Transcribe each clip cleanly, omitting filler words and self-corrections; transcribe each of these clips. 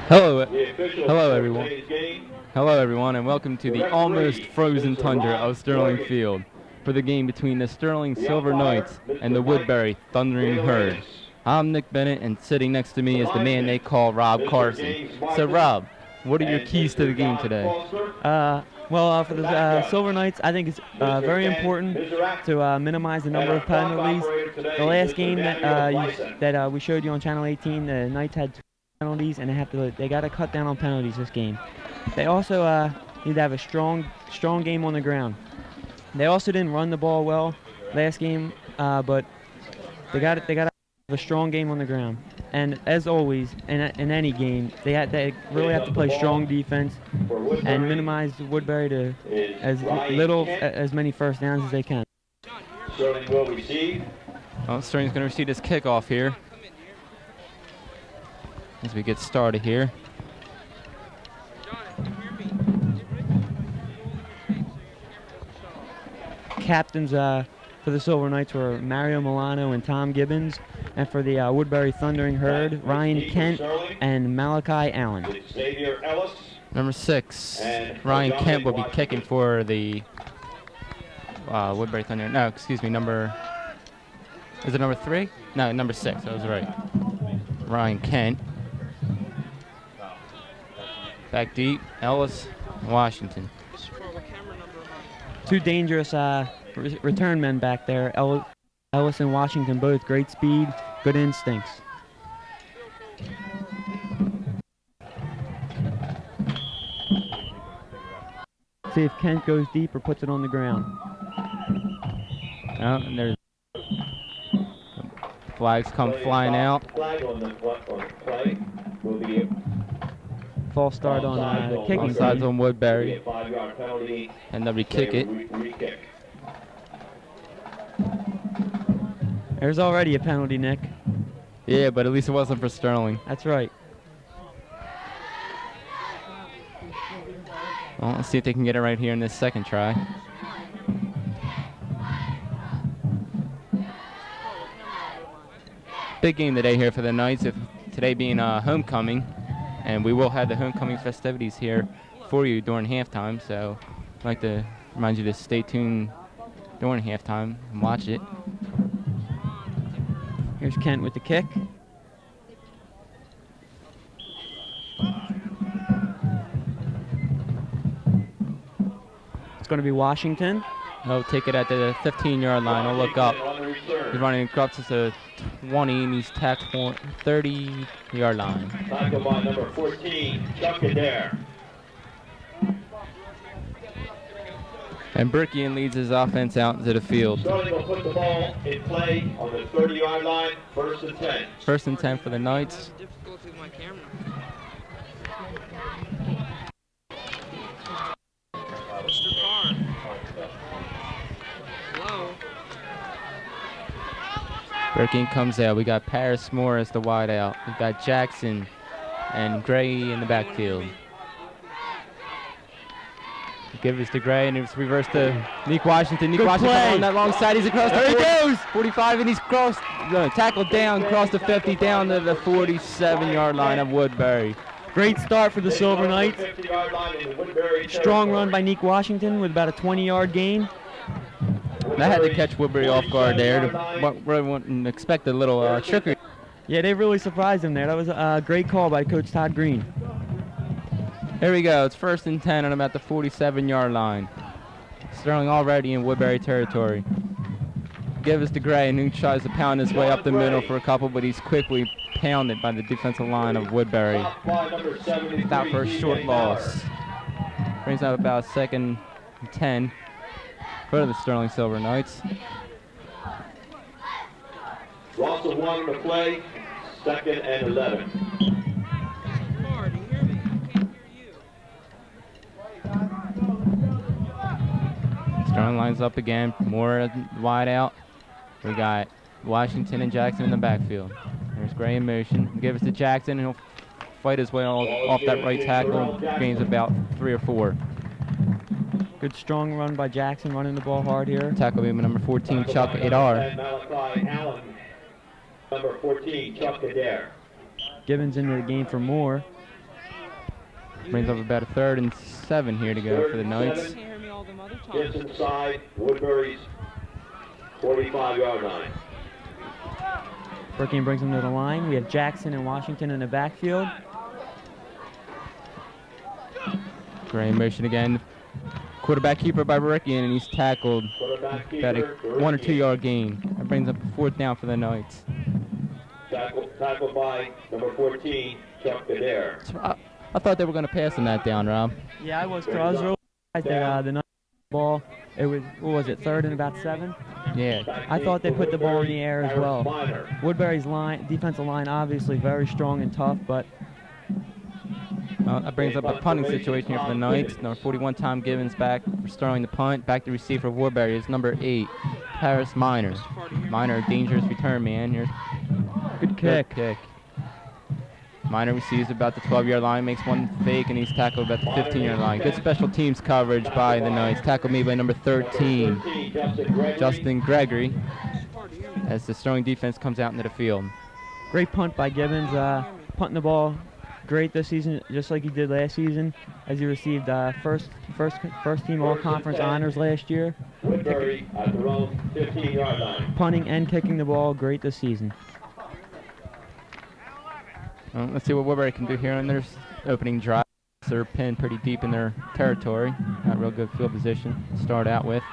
Hello everyone. Hello everyone, and welcome to the almost frozen tundra of Sterling Field for the game between the Sterling Silver Knights and the Woodbury Thundering Herd. I'm Nick Bennett, and sitting next to me is the man they call Rob Carson. So Rob, what are your keys to the game today? For the Silver Knights, I think it's very important to minimize the number of penalties. The last game that we showed you on Channel 18, the Knights had 2 penalties, and they got to cut down on penalties this game. They also need to have a strong game on the ground. They also didn't run the ball well last game, but they got to have a strong game on the ground. And as always, in any game, they really have to play strong defense and minimize Woodbury to as many first downs as they can. Sterling will receive. Well, Sterling's going to receive this kickoff here as we get started here. Captains for the Silver Knights were Mario Milano and Tom Gibbons, and for the Woodbury Thundering Herd, Ryan Kent and Malachi Allen. Number 6, Ryan Kent will be kicking for the Woodbury Thunder. No, excuse me, is it number 3? No, number 6, I was right. Ryan Kent. Back deep, Ellis, Washington. 2 dangerous return men back there. Ellis and Washington, both great speed, good instincts. See if Kent goes deep or puts it on the ground. Oh, and there's flags come flying out. Flag on the play will be false start on kicking. Offsides on Woodbury. And they'll kick it. There's already a penalty, Nick. Yeah, but at least it wasn't for Sterling. That's right. Well, let's see if they can get it right here in this second try. Big game today here for the Knights, today being homecoming, and we will have the homecoming festivities here for you during halftime, so I'd like to remind you to stay tuned during halftime and watch it. Here's Kent with the kick. It's going to be Washington. He'll take it at the 15-yard line. He'll look up. He's running across to 20, and he's tacked 30-yard line. Tackled by number 14, Chuck Adair. And Burkian leads his offense out into the field. Sterling will put the ball in play on the 30-yard line, 1st and 10. 1st and 10 for the Knights. Burkian comes out. We got Paris Moore as the wide out. We've got Jackson and Gray in the backfield. Give us to Gray, and it's reversed to Nick Washington. Nick Washington on that long side. He's across the 40, there he goes! 45, and he's tackled down, across the 50, down to the 47-yard line of Woodbury. Great start for the Silver Knights. Strong run by Nick Washington with about a 20-yard gain. That had to catch Woodbury off guard there. Wouldn't expect a little trickery. Yeah, they really surprised him there. That was a great call by Coach Todd Green. Here we go. It's 1st and 10 on about the 47-yard line. Sterling already in Woodbury territory. Give us to Gray, and he tries to pound his way up the middle for a couple, but he's quickly pounded by the defensive line of Woodbury. Out for a short loss. Brings up about 2nd and 10 for the Sterling Silver Knights. Loss of 1 to play, 2nd and 11. Sterling lines up again, more wide out. We got Washington and Jackson in the backfield. There's Gray in motion. Give us to Jackson, and he'll fight his way off that right tackle. Gains about 3 or 4. Good strong run by Jackson, running the ball hard here. Tackle beam number 14, Chuck Adair. Malachi Allen, number 14, Chuck Adair. Gibbons into the game for Moore. Brings up about a 3rd and 7 here to go for the Knights. Gets inside Woodbury's 45-yard line. Brooklyn brings him to the line. We have Jackson and Washington in the backfield. Gray in motion again. Quarterback keeper by Rickian, and he's tackled about a 1 or 2 yard gain. That brings up a 4th down for the Knights. Tackled by number 14, Chuck Adair. So I thought they were going to pass on that down, Rob. Yeah, I was too. I was really surprised that the Knights ball. It was, what was it, 3rd and about 7? Yeah. I thought they put the ball in the air as well. Woodbury's defensive line obviously very strong and tough, but That brings up a punting situation here for the Knights. Number 41, Tom Gibbons, back restoring the punt. Back to receive for Woodbury is number 8, Paris Maynard. Maynard, dangerous return man. Here's good kick. Maynard receives about the 12-yard line, makes one fake, and he's tackled about the 15-yard line. Good special teams coverage by the Knights. Tackled made by number 13, Justin Gregory, as the Sterling defense comes out into the field. Great punt by Gibbons, punting the ball great this season, just like he did last season, as he received first team all-conference honors last year. Woodbury at their own 15-yard line. Punting and kicking the ball great this season. Let's see what Woodbury can do here on their opening drive. They're pinned pretty deep in their territory. Not real good field position to start out with.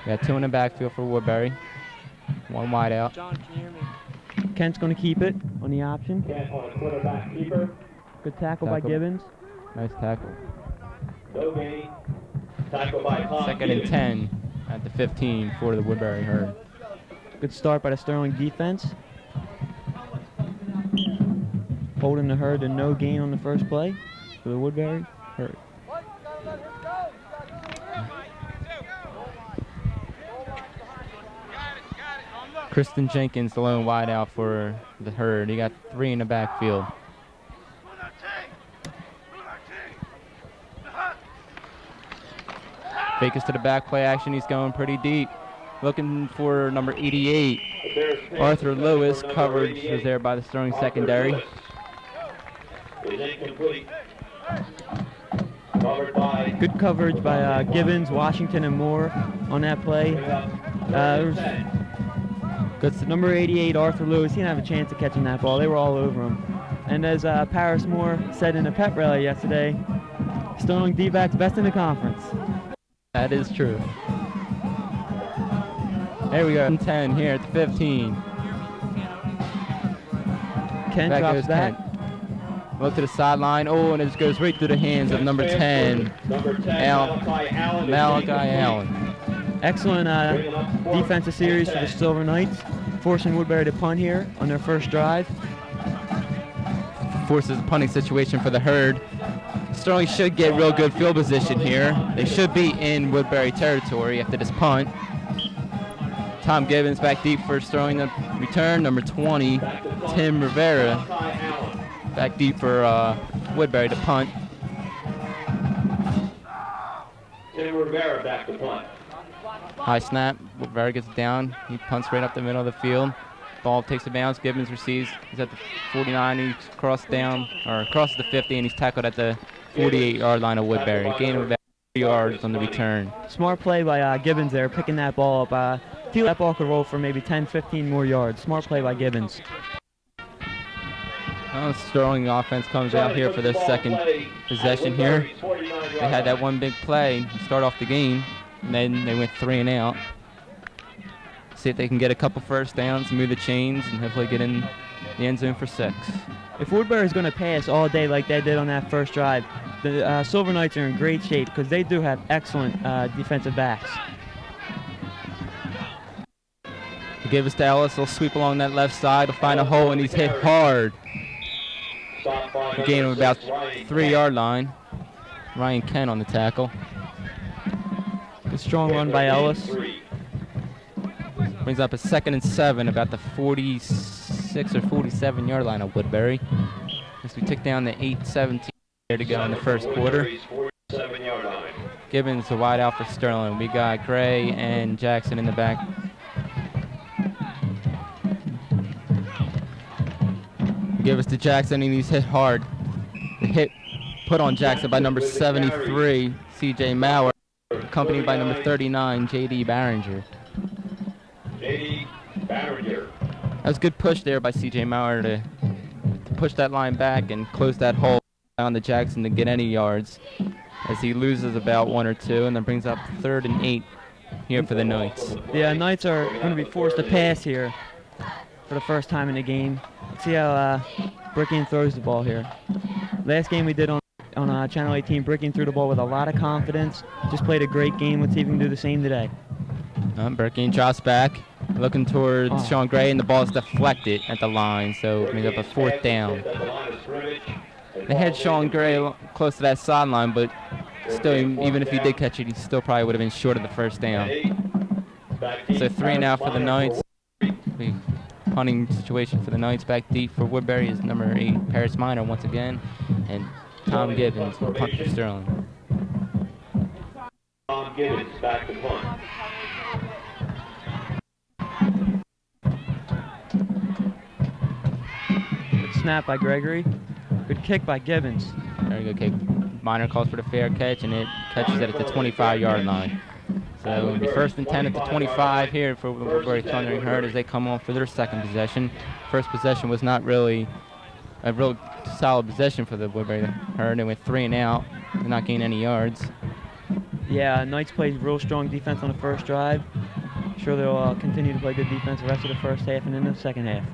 Got 2 in the backfield for Woodbury. 1 wide out. John, can you hear me? Kent's going to keep it on the option. Kent on a quarterback keeper. Good tackle by Gibbons. Nice tackle. No gain. Tackle by Tom 2nd Gibbons. and 10 at the 15 for the Woodbury Herd. Good start by the Sterling defense. Holding the Herd to no gain on the first play for the Woodbury Herd. Kristen Jenkins, the lone wide out for the Herd. He got 3 in the backfield. Fake us to the back play action. He's going pretty deep. Looking for number 88. Arthur Lewis. Coverage was there by the Sterling secondary. Is incomplete. Covered by Good coverage by Gibbons, Washington, and Moore on that play. Good number 88, Arthur Lewis. He didn't have a chance of catching that ball. They were all over him. And as Paris Moore said in a pep rally yesterday, Sterling D-backs best in the conference. That is true. There we go. 10 here at the 15. Kent Back drops goes back. Kent. Look to the sideline. Oh, and it just goes right through the hands of number 10, Malachi Allen. Excellent defensive series for the Silver Knights, forcing Woodbury to punt here on their first drive. Forces a punting situation for the Herd. Sterling should get real good field position here. They should be in Woodbury territory after this punt. Tom Gibbons back deep for Sterling to return. Number 20, Tim Rivera, back deep for Woodbury to punt. Tim Rivera back to punt. High snap. Woodbury gets it down. He punts right up the middle of the field. Ball takes a bounce. Gibbons receives. He's at the 49. He's crosses the 50, and he's tackled at the 48-yard line of Woodbury. Gain of about 3 yards on the return. Smart play by Gibbons there, picking that ball up. Feel that ball could roll for maybe 10, 15 more yards. Smart play by Gibbons. Sterling offense comes out here for their second possession here. They had that one big play to start off the game, and then they went 3 and out. See if they can get a couple first downs, move the chains, and hopefully get in the end zone for 6. If Woodbury's going to pass all day like they did on that first drive, the Silver Knights are in great shape because they do have excellent defensive backs. Give us to Ellis. He'll sweep along that left side. He'll find a hole, and he's hit hard. Gain of about 3-yard line. Ryan Kent on the tackle. Good strong run by Ellis. Brings up a 2nd and 7, about the 46 or 47-yard line of Woodbury. As we took down the 8-17 there to go in the first quarter. Gibbons the wide out for Sterling. We got Gray and Jackson in the back. Give us to Jackson, and he's hit hard. The hit put on Jackson by number 73, C.J. Maurer, accompanied by number 39, J.D. Barringer. J.D. Barringer. That was a good push there by C.J. Maurer to push that line back and close that hole on the Jackson to get any yards, as he loses about 1 or 2 and then brings up 3rd and 8 here for the Knights. The Knights are going to be forced to pass here for the first time in the game. Let's see how Brickian throws the ball here. Last game we did on Channel 18, Brickian threw the ball with a lot of confidence. Just played a great game. Let's see if we can do the same today. Brickian drops back, looking towards Sean Gray, and the ball is deflected at the line, so it brings up a 4th down. They had Sean Gray close to that sideline, but still, even if he did catch it, he still probably would have been short of the 1st down. So 3 and out for the Knights. The punting situation for the Knights. Back deep for Woodbury is number 8, Paris Maynard once again, and Tom Gibbons will punt for Sterling. Tom Gibbons back to punt. Good snap by Gregory. Good kick by Gibbons. Very good kick. Maynard calls for the fair catch, and it catches it at the 25-yard line. So it'll be 1st and 10 at the 25 here for Woodbury Thundering Herd as they come on for their 2nd possession. First possession was not really a real solid possession for the Woodbury Herd. They went 3 and out. They're not gaining any yards. Yeah, Knights played real strong defense on the first drive. Sure they'll continue to play good defense the rest of the first half and in the second half.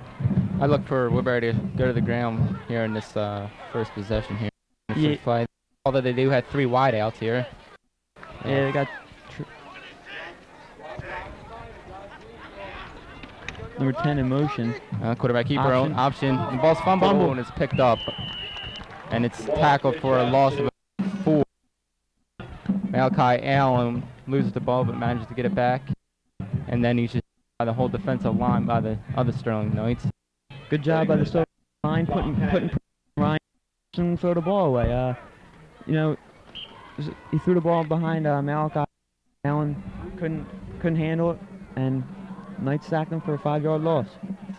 I look for Woodbury to go to the ground here in this first possession here. Yeah. Play. Although they do have 3 wideouts here. Yeah, they got number 10 in motion. Quarterback keeper option. The ball's fumbled and it's picked up. And it's tackled for a loss of 4. Malachi Allen loses the ball but manages to get it back. And then he's just by the whole defensive line by the other Sterling Knights. Good job by the Sterling line putting Ryan and throw the ball away. You know, he threw the ball behind Malachi Allen, couldn't handle it, and Knights sacked him for a 5-yard loss.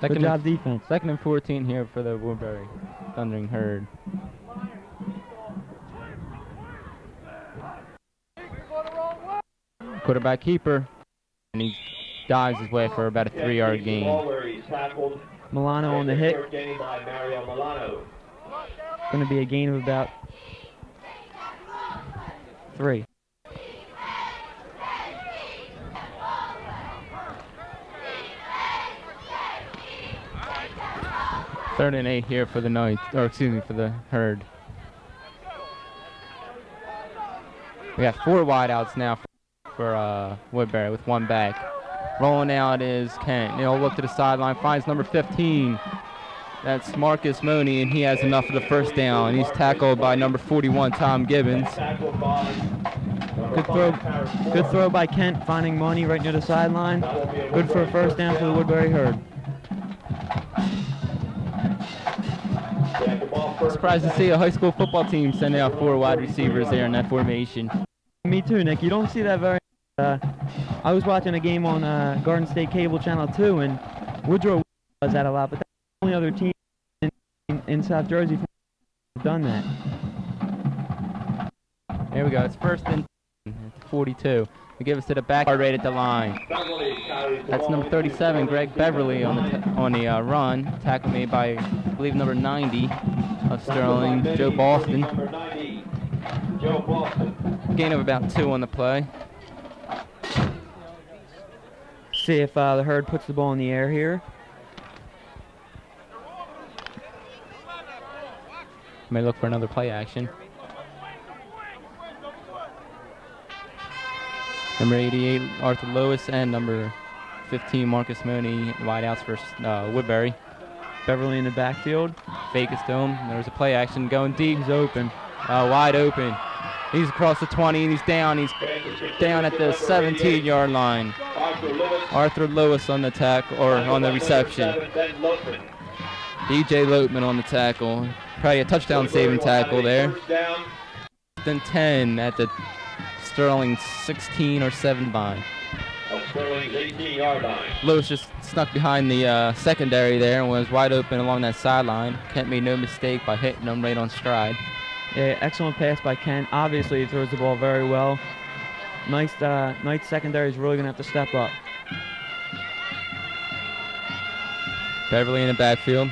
Good job defense. 2nd and 14 here for the Woodbury Thundering Herd. Quarterback keeper, and he dives his way for about a 3-yard gain. Milano on the hit. Going to be a gain of about 3. Third and 8 here for the Knights, or excuse me, for the Herd. We got 4 wideouts now for Woodbury with 1 back. Rolling out is Kent. He'll look to the sideline, finds number 15. That's Marcus Money, and he has enough for the 1st down. He's tackled by number 41, Tom Gibbons. Good throw by Kent, finding Money right near the sideline. Good for a 1st down for the Woodbury Herd. Surprised to see a high school football team sending out 4 wide receivers there in that formation. Me too, Nick. You don't see that very I was watching a game on Garden State Cable Channel 2, and Woodrow does that a lot, but that's the only other team in South Jersey have done that. There we go. It's 1st and 42. They give us to the back right at the line. That's number 37, Greg Beverly on the run. Tackle made by, I believe, number 90 of Sterling, Joe Boston. Gain of about 2 on the play. See if the Herd puts the ball in the air here. May look for another play action. Number 88, Arthur Lewis, and number 15, Marcus Mooney, wideouts for Woodbury. Beverly in the backfield. Fake is to him. There's a play action going deep. He's open. Wide open. He's across the 20, and he's down. He's down at the 17-yard line. Arthur Lewis on the tackle, or on the reception. DJ Loatman on the tackle. Probably a touchdown saving tackle there. Then 10 at the Sterling 16 or 7 line. Sterling's 18-yard line. Lewis just snuck behind the secondary there and was wide open along that sideline. Kent made no mistake by hitting him right on stride. Yeah, excellent pass by Kent. Obviously, he throws the ball very well. Knight's secondary is really going to have to step up. Beverly in the backfield.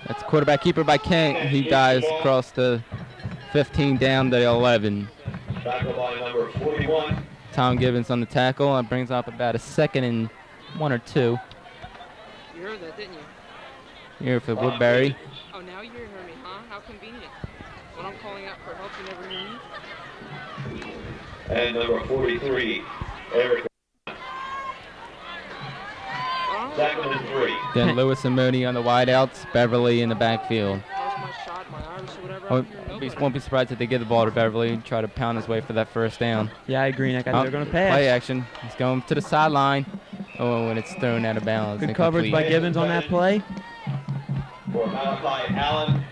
That's quarterback keeper by Kent. He dives across the 15 down to the 11. Tackle by number 41. Tom Gibbons on the tackle. That brings up about a 2nd and 1 or 2. You heard that, didn't you? Here for Woodbury. Oh, now you hear me, huh? How convenient. When I'm calling out for help, you never hear me? And number 43, Eric. 2nd and 3. Then Lewis and Mooney on the wideouts. Beverly in the backfield. How's my shot, my Irish, or whatever? Won't be surprised if they give the ball to Beverly and try to pound his way for that first down. Yeah, I agree, Nick. I think they're going to pass. Play action. He's going to the sideline. Oh, and it's thrown out of bounds. Good coverage by Gibbons on that play. For Malachi Allen.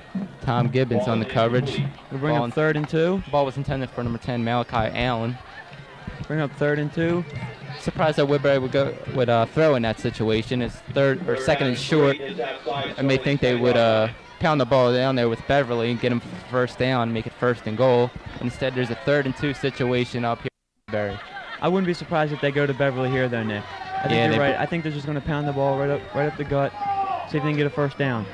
Tom Gibbons on the coverage. We'll bring up 3rd and 2. The ball was intended for number 10, Malachi Allen. Bring up 3rd and 2. Surprised that Woodbury would throw in that situation. It's 2nd and short. I may think they would pound the ball down there with Beverly and get him first down, make it 1st and goal. Instead, there's a 3rd and 2 situation up here for Woodbury. I wouldn't be surprised if they go to Beverly here, though, Nick. I think you're right. I think they're just going to pound the ball right up the gut, see if they can get a first down.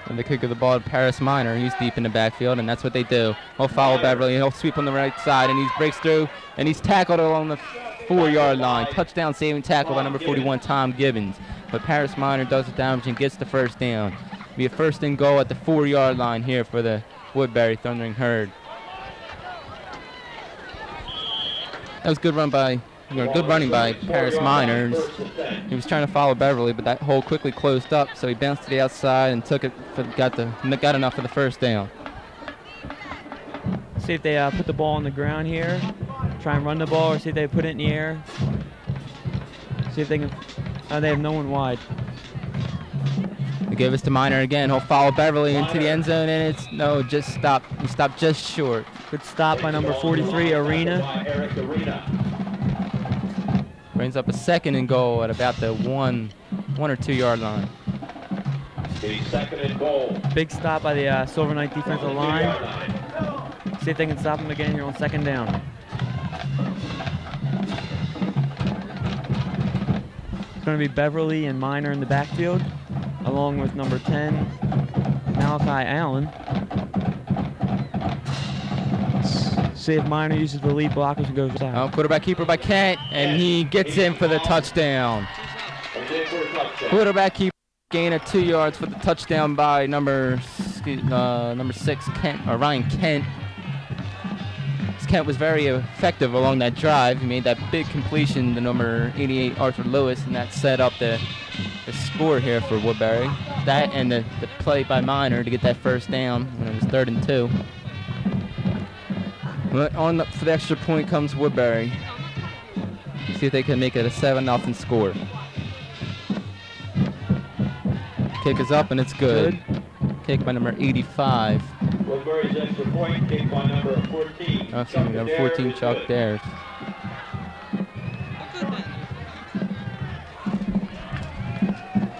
And they could give the ball to Paris Minor. He's deep in the backfield, and that's what they do. He'll follow Beverly, and he'll sweep on the right side, and he breaks through, and he's tackled along the 4-yard line. Touchdown saving tackle by number 41, Tom Gibbons. But Paris Minor does the damage and gets the first down. Be a 1st and goal at the 4-yard line here for the Woodbury Thundering Herd. That was good running by Paris Minor. He was trying to follow Beverly, but that hole quickly closed up, so he bounced to the outside and got enough for the first down. See if they put the ball on the ground here, try and run the ball, or see if they put it in the air. See if they can. They have no one wide. They give us to Minor again. He'll follow Beverly into the end zone, and just stop. He stopped just short. Good stop by number 43, Arena. Brings up a 2nd and goal at about the 1 or 2 yard line. The 2nd and goal. Big stop by the Silver Knight defensive line. See if they can stop him again here on 2nd down. It's going to be Beverly and Minor in the backfield, along with number 10, Malachi Allen. See if Minor uses the lead blockers and goes out. Quarterback keeper by Kent, and he gets in for the touchdown. Quarterback keeper gain of 2 yards for the touchdown by number 6, Ryan Kent. Kent was very effective along that drive. He made that big completion to number 88, Arthur Lewis, and that set up the score here for Woodbury. That and the play by Minor to get that first down when it was 3rd and 2. For the extra point comes Woodbury. See if they can make it a 7-0 score. Kick is up and it's good. Kick by number 85. Woodbury's extra point, kick by number 14. Number 14, Chuck Dares.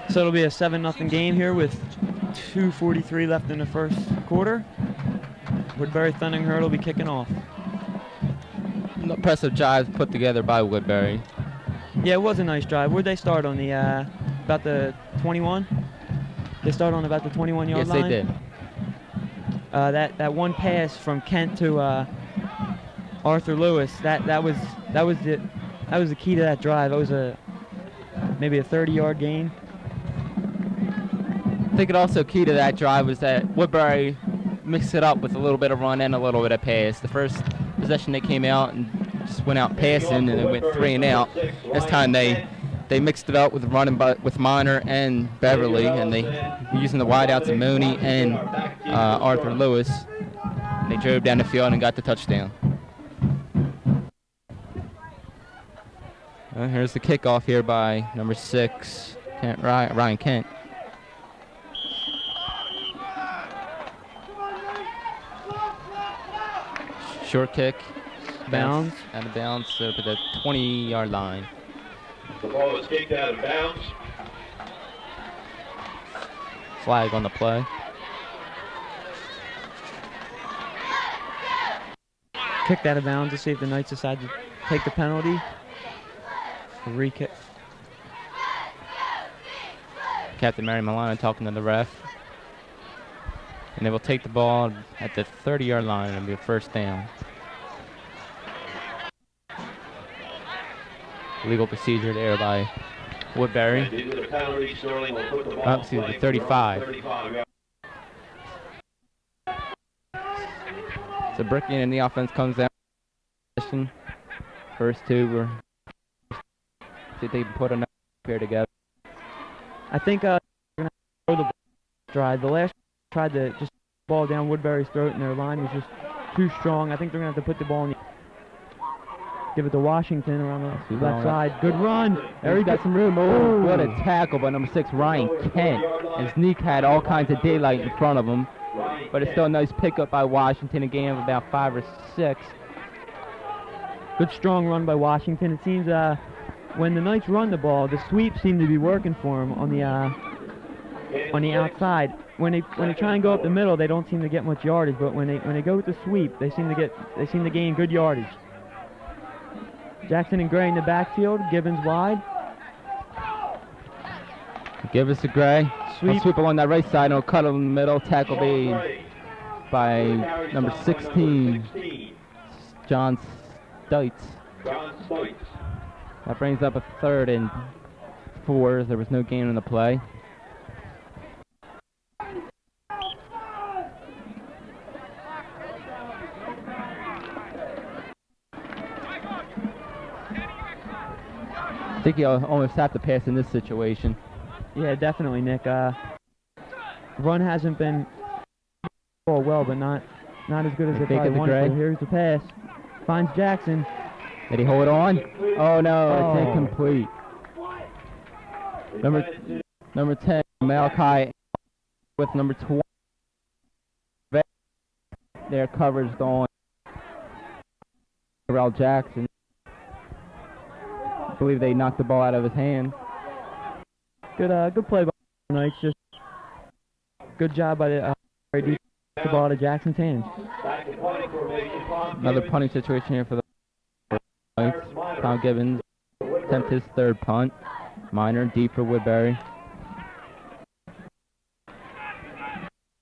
So it'll be a 7-0 game here with 2:43 left in the first quarter. Woodbury Thundering Herd will be kicking off. Impressive drive put together by Woodbury. Yeah, it was a nice drive. Where'd they start on the about the 21? They started on about the 21-yard line. Yes, they did. That one pass from Kent to Arthur Lewis. That was the key to that drive. That was maybe a 30-yard gain. I think it also key to that drive was that Woodbury mixed it up with a little bit of run and a little bit of pass. The first possession they came out and just went out passing, and it went 3 and out. This time they mixed it up with running with Minor and Beverly, and they were using the wideouts of Mooney and Arthur Lewis. They drove down the field and got the touchdown. Here's the kickoff here by number 6, Ryan Kent. Short kick. Bounds. Out of bounds, so up at the 20-yard line. The ball is kicked out of bounds. Flag on the play. kicked out of bounds to see if the Knights decide to take the penalty. Free kick. Captain Mary Milano talking to the ref. And they will take the ball at the 30-yard line and it'll be a first down. Legal procedure there by Woodbury. Oh, excuse me, 35. So Brickian and the offense comes down. First two were see if they can put enough here together. I think they're going to throw the drive. The last tried to just ball down Woodbury's throat, and their line was just too strong. I think they're going to have to put the ball in. Give it to Washington around the left side. Good run. There he got some room. Oh, what a tackle by number 6, Ryan Kent. His Neek had all kinds of daylight in front of him. But it's still a nice pickup by Washington, a gain of about 5 or 6. Good strong run by Washington. It seems when the Knights run the ball, the sweeps seem to be working for them on the outside. When they try and go up the middle, they don't seem to get much yardage. But when they go with the sweep, they seem to gain good yardage. Jackson and Gray in the backfield. Gibbons wide. Give us to Gray. Sweep along that right side, and he'll cut in the middle. Tackle by number 16, John Stites. That brings up a 3rd and 4. There was no gain in the play. I think he'll almost have to pass in this situation. Yeah, definitely, Nick. Run hasn't been well, but not as good as they probably wanted to. Here's the pass. Finds Jackson. Did he hold on? Oh no, it's incomplete. Number 10, Malachi with number 20. Their coverage on Terrell Jackson. I believe they knocked the ball out of his hand. Good play by the Knights. Just good job by the ball to Jackson's hands. Another punting situation here for the Knights. Tom Gibbons attempts his 3rd punt. Maynard deep for Woodbury.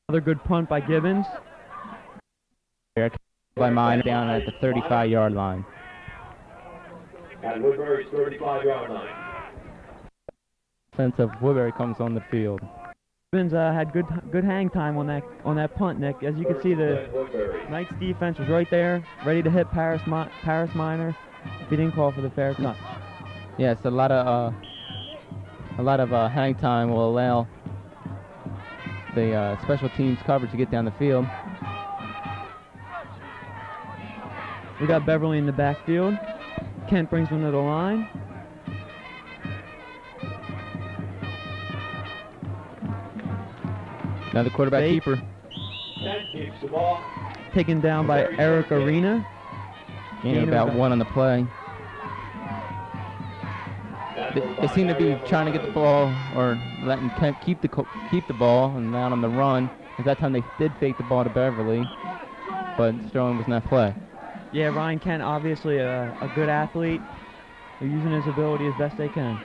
Another good punt by Gibbons. By Maynard down at the 35-yard line. At Woodbury's 35-yard line. Offense of Woodbury comes on the field. Gibbons had good hang time on that punt, Nick. As you can see, the Knights defense was right there, ready to hit Paris Minor if he didn't call for the fair cut. Yes, a lot of hang time will allow the special teams coverage to get down the field. We got Beverly in the backfield. Kent brings him to the line. Another quarterback keeper. Taken down by Eric Arena. Gain about 1 on the play. They seem to be trying to get the ball or letting Kent keep the ball and down on the run. At that time they did fake the ball to Beverly, but Sterling was not play. Yeah, Ryan Kent, obviously a good athlete. They're using his ability as best they can.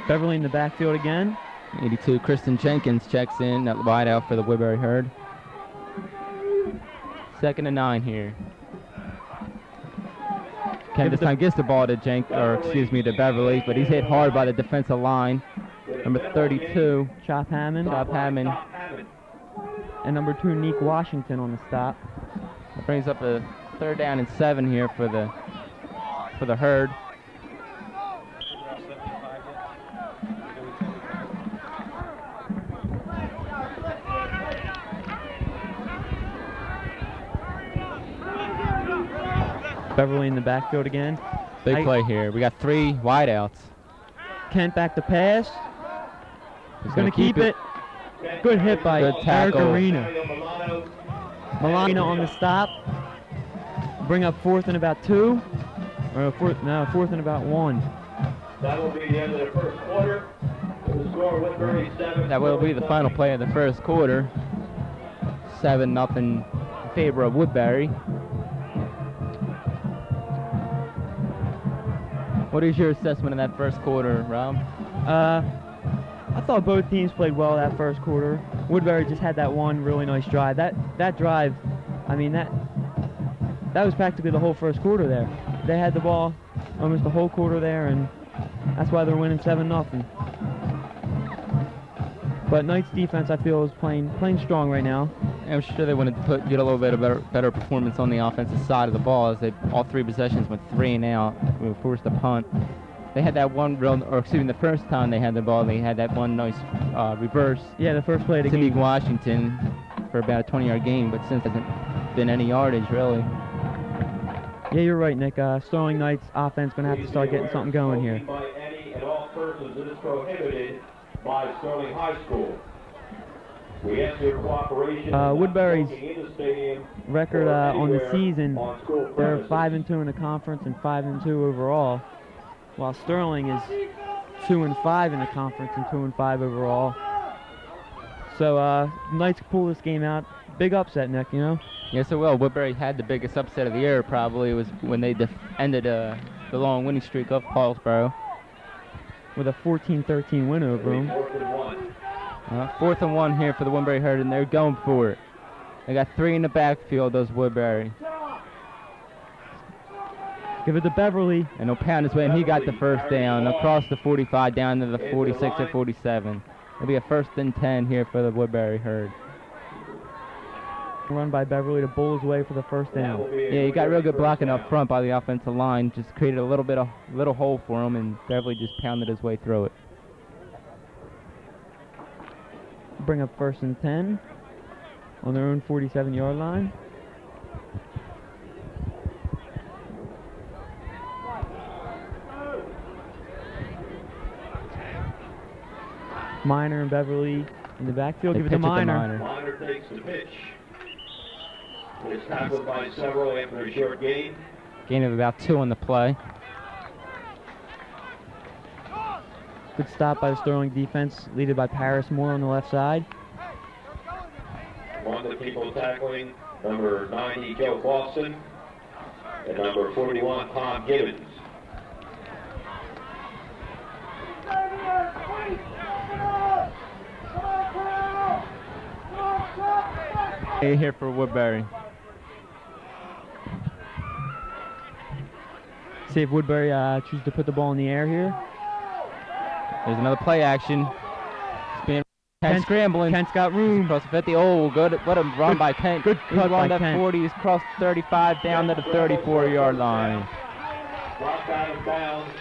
Beverly in the backfield again. 82, Kristen Jenkins checks in at wide out for the Woodbury Herd. 2nd and 9 here. Kent this time gets the ball to to Beverly, but he's hit hard by the defensive line. Number 32, Chop Hammond. And number 2, Neek Washington on the stop. That brings up a 3rd down and 7 here for the Herd. Beverly in the backfield again. Big play here. We got 3 wideouts. Kent back to pass. He's going to keep it. Good hit by Eric Arena. Milano on the stop. Bring up 4th and about 2. Or 4th and about 1. That will be the end of the first quarter. The score, Woodbury 7. That will be the final play of the first quarter. 7-0 favor of Woodbury. What is your assessment of that first quarter, Rob? I thought both teams played well that first quarter. Woodbury just had that one really nice drive. That drive, I mean, that was practically the whole first quarter there. They had the ball almost the whole quarter there, and that's why they're winning 7-0. But Knight's defense, I feel, is playing strong right now. I'm sure they wanted to get a little bit of better performance on the offensive side of the ball, as all 3 possessions went 3 and out. We were forced to punt. They had that one the first time they had the ball, they had that one nice reverse. Yeah, the first play of the to game. beat Washington for about a 20-yard gain, but since hasn't been any yardage, really. Yeah, you're right, Nick. Sterling Knight's offense going to have to start getting something going here. By any and all persons, it is prohibited by Sterling High School. We ask your cooperation. Woodbury's record on the season, they're 5-2 in the conference and 5-2 overall, while Sterling is 2-5 in the conference and 2-5 overall. So Knights pull this game out. Big upset, Nick, you know? Yes, it will. Woodbury had the biggest upset of the year, probably. It was when they ended the long winning streak of Paulsboro. With a 14-13 win over them. 4th and 1 here for the Woodbury Herd, and they're going for it. They got 3 in the backfield, those Woodbury. Give it to Beverly. And he'll pound his way, and he got the first down across the 45 down to the 46 or 47. It'll be a 1st and 10 here for the Woodbury Herd. Run by Beverly to bowl his way for the first down. Yeah, he got real good blocking up front by the offensive line. Just created a little hole for him, and Beverly just pounded his way through it. Bring up 1st and 10 on their own 47-yard line. Maynard and Beverly in the backfield. Give it to Maynard. Maynard takes the pitch. It's tackled by several after a short gain. Gain of about 2 on the play. Good stop by the Sterling defense, led by Paris Moore on the left side. One of the people tackling, number 90, Joe Boston, and number 41, Tom Gibbons. Here for Woodbury. See if Woodbury chooses to put the ball in the air here. There's another play action. Kent scrambling. Kent's got room. Across the 50. Oh, good. What a run by Kent. Good cut by Kent. 40. He's crossed 35 down to the 34-yard line. Dropped out of bounds.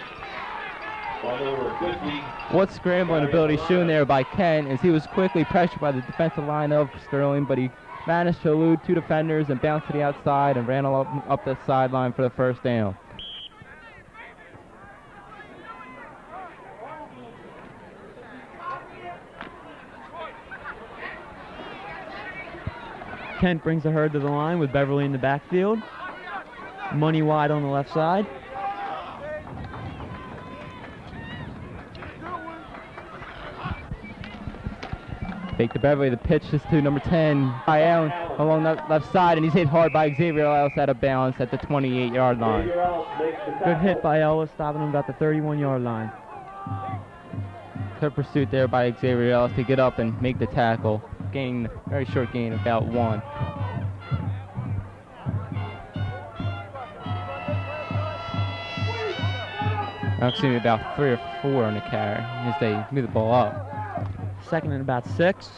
By number 50. What scrambling ability shown there by Kent, as he was quickly pressured by the defensive line of Sterling, but he managed to elude 2 defenders and bounce to the outside and ran up the sideline for the first down. Kent brings the Herd to the line with Beverly in the backfield. Money wide on the left side. Fake to Beverly, the pitch is to number 10, by Allen, along the left side, and he's hit hard by Xavier Ellis out of bounds at the 28-yard line. Good hit by Ellis, stopping him about the 31-yard line. Good pursuit there by Xavier Ellis to get up and make the tackle. Gain, very short gain, about 1. Actually, about 3 or 4 on the carry as they move the ball up. 2nd and about 6.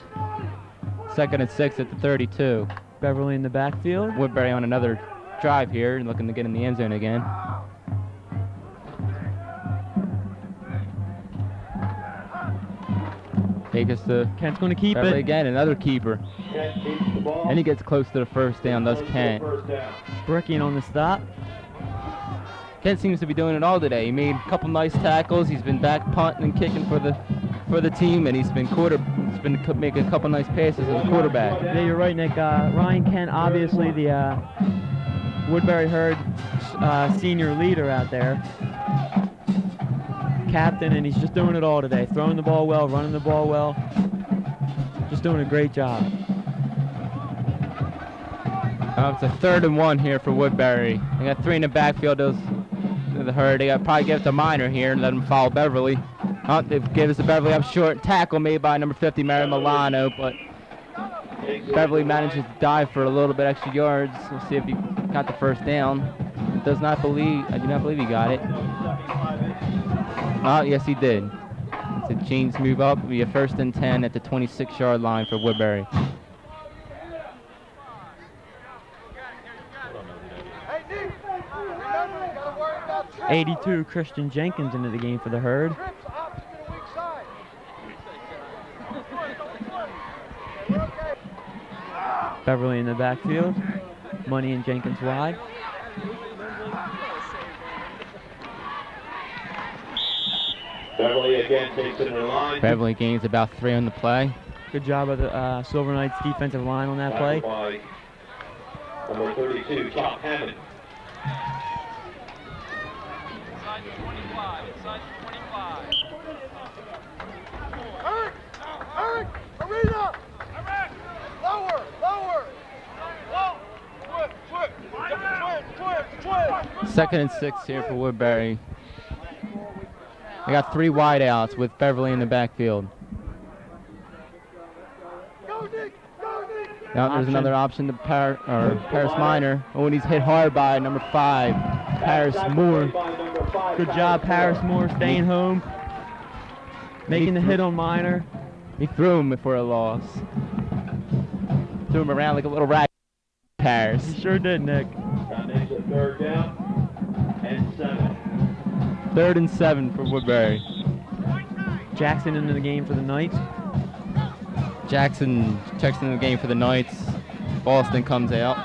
2nd and 6 at the 32. Beverly in the backfield. Woodbury on another drive here, looking to get in the end zone again. Take us to Kent's going to keep Beverly it. Again, another keeper. Kent keeps the ball. And he gets close to the first down, does Kent. Bricking on the stop. Kent seems to be doing it all today. He made a couple nice tackles. He's been back punting and kicking for the team, and he's been making a couple nice passes as a quarterback. Yeah, you're right, Nick. Ryan Kent, obviously the Woodbury Herd senior leader out there. Captain, and he's just doing it all today. Throwing the ball well, running the ball well. Just doing a great job. It's a 3rd and 1 here for Woodbury. They got 3 in the backfield. Those the herd. They got to probably give it to Maynard here and let him follow Beverly. They give us to Beverly up short. Tackle made by number 50, Mary Milano, but Beverly manages to dive for a little bit extra yards. We'll see if he got the first down. I do not believe he got it. Oh, yes, he did. So James move up. It'll be a 1st and 10 at the 26-yard line for Woodbury. '82 Christian Jenkins into the game for the herd. Beverly in the backfield. Money and Jenkins wide. Beverly again takes it in the line. Beverly gains about 3 on the play. Good job of the Silver Knights defensive line on that play. By number 32, Chop Hammond. Inside the 25, inside the 25. Eric, Arena! Eric, lower! Twit! 2nd and 6 here for Woodbury. They got 3 wideouts with Beverly in the backfield. Now there's another option to Paris Minor. Oh, and he's hit hard by number 5, Paris Moore. Good job, Paris Moore, staying home. Making the hit on Minor. He threw him for a loss. Threw him around like a little rat. Paris. He sure did, Nick. That makes it 3rd down and 7. 3rd and 7 for Woodbury. Jackson into the game for the Knights. Jackson checks into the game for the Knights. Boston comes out.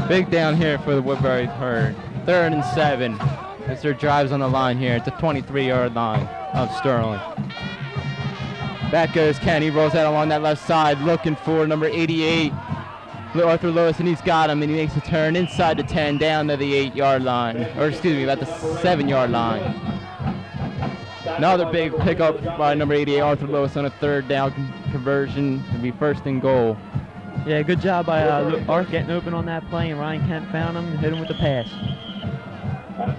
Big down here for the Woodbury herd. 3rd and 7. As their drives on the line here at the 23-yard line of Sterling. Back goes Ken. He rolls out along that left side looking for number 88, Arthur Lewis, and he's got him, and he makes a turn inside the 10 down to the 8-yard line. Or excuse me, about the 7-yard line. Another big pickup by number 88, Arthur Lewis, on a 3rd down conversion. It'll be 1st and goal. Yeah, good job by Art getting open on that play, and Ryan Kent found him and hit him with the pass.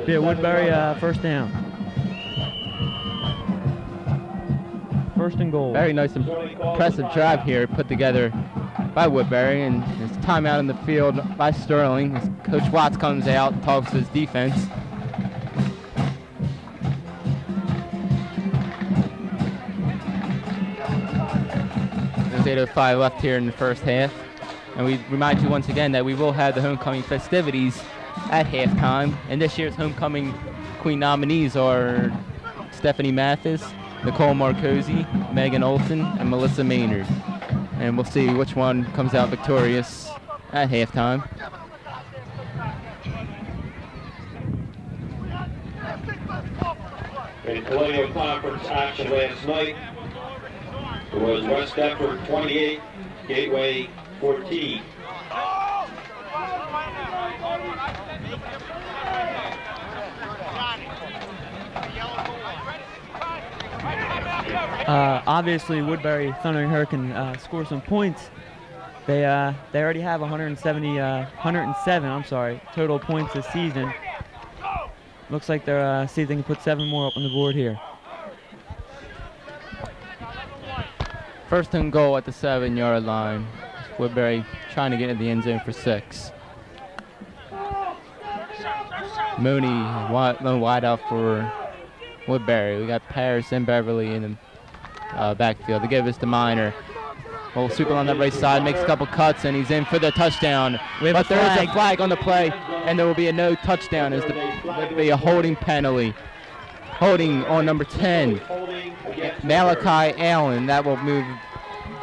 Yeah, Woodbury 1st down. 1st and goal. Very nice, impressive drive here put together by Woodbury, and his timeout in the field by Sterling. As Coach Watts comes out and talks to his defense. There's 8:05 left here in the 1st half. And we remind you once again that we will have the homecoming festivities at halftime. And this year's homecoming queen nominees are Stephanie Mathis, Nicole Marcosi, Megan Olson, and Melissa Maynard. And we'll see which one comes out victorious at halftime. In Colonial Conference action last night, it was West Deptford 28, Gateway 14. Obviously, Woodbury Thundering Herd can score some points. They already have 107 total points this season. Looks like they're see if they can put 7 more up on the board here. 1st and goal at the 7-yard line. Woodbury trying to get into the end zone for 6. Mooney wide out for Woodbury. We got Paris and Beverly in the backfield. They give us to Minor. Well, super on that right side, makes a couple cuts, and he's in for the touchdown. But there is a flag on the play, and there will be a no touchdown. There will be a holding penalty. Holding on number 10, Malachi Allen. That will move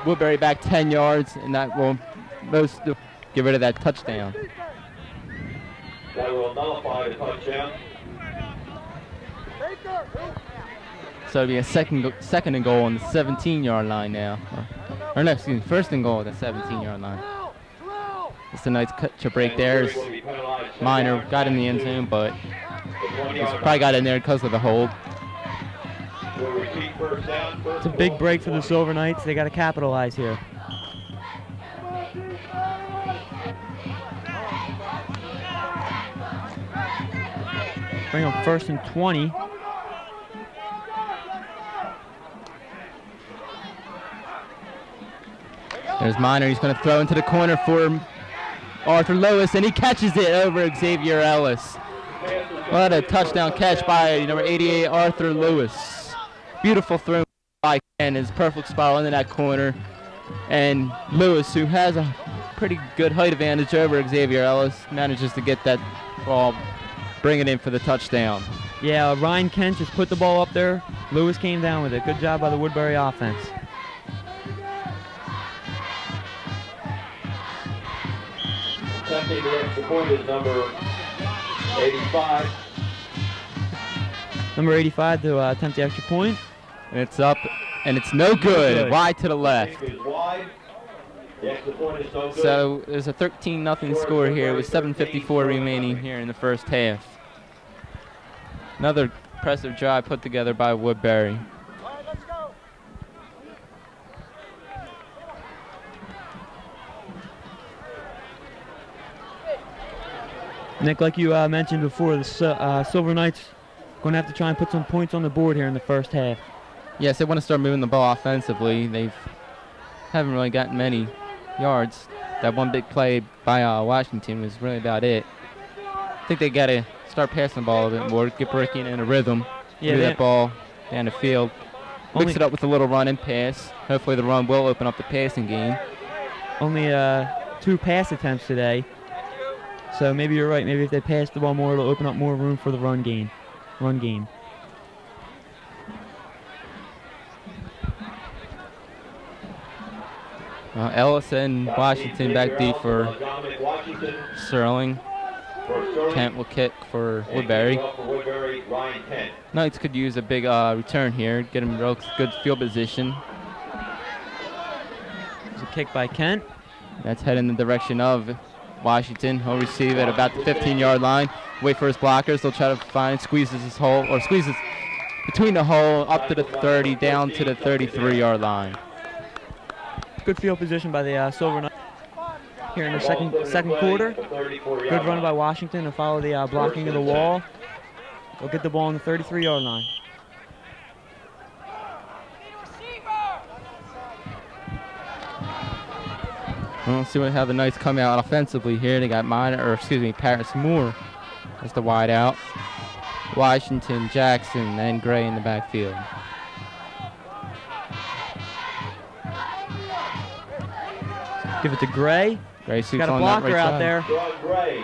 Woodbury back 10 yards, and that will get rid of that touchdown. That will nullify the touchdown. So it'll be a second and goal on the 17-yard line now. Or no, excuse me, 1st and goal at the 17-yard line. It's a nice cut to break there. As Maynard got in the end zone, but he's probably got in there because of the hold. It's a big break for the Silver Knights. They got to capitalize here. Bring up 1st and 20. There's Maynard. He's going to throw into the corner for Arthur Lewis, and he catches it over Xavier Ellis. What a touchdown catch by number 88, Arthur Lewis. Beautiful throw by Ken. His perfect spiral into that corner. And Lewis, who has a pretty good height advantage over Xavier Ellis, manages to get that ball, bring it in for the touchdown. Yeah, Ryan Kent just put the ball up there. Lewis came down with it. Good job by the Woodbury offense. Attempting the extra point is number 85. Number 85 to attempt the extra point. And it's up, and it's no good. Wide to the left. Is wide. The extra point is no good. So there's a 13-0 score here with 7:54 remaining here in the first half. Another impressive drive put together by Woodbury. All right, let's go. Nick, like you mentioned before, the Silver Knights going to have to try and put some points on the board here in the first half. Yes, they want to start moving the ball offensively. They haven't really gotten many yards. That one big play by Washington was really about it. I think they got to start passing the ball a bit more, get breaking in a rhythm, move that ball down the field, mix it up with a little run and pass. Hopefully the run will open up the passing game. Only 2 pass attempts today. So maybe you're right. Maybe if they pass the ball more, it'll open up more room for the run game. Ellis and Washington back deep for Sterling. Kent will kick for Woodbury. Knights could use a big return here, get him real good field position. There's a kick by Kent. That's heading in the direction of Washington. He'll receive at about the 15-yard line. Wait for his blockers. They'll try to find, squeezes between the hole up to the 30, down to the 33-yard line. Good field position by the Silver Knights here in the second quarter. Good run by Washington to follow the blocking of the wall. They'll get the ball on the 33-yard line. We'll see how the Knights come out offensively here. They got Paris Moore as the wide out. Washington, Jackson, and Gray in the backfield. Give it to Gray. Gray got a blocker out there.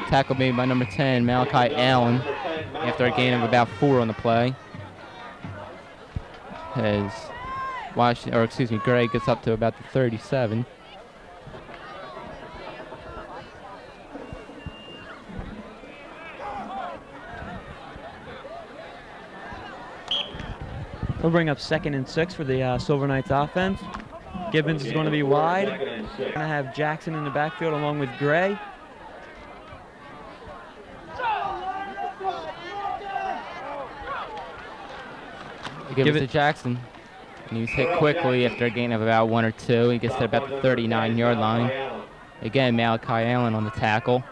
Tackle made by number 10, Malachi Allen, after a gain of about 4 on the play. As Gray gets up to about the 37. We'll bring up 2nd and 6 for the Silver Knights offense. Gibbons is going to be wide. We're going to have Jackson in the backfield along with Gray. Give it to Jackson. And he's hit quickly after a gain of about 1 or 2. He gets to about the 39-yard line. Again, Malachi Allen on the tackle.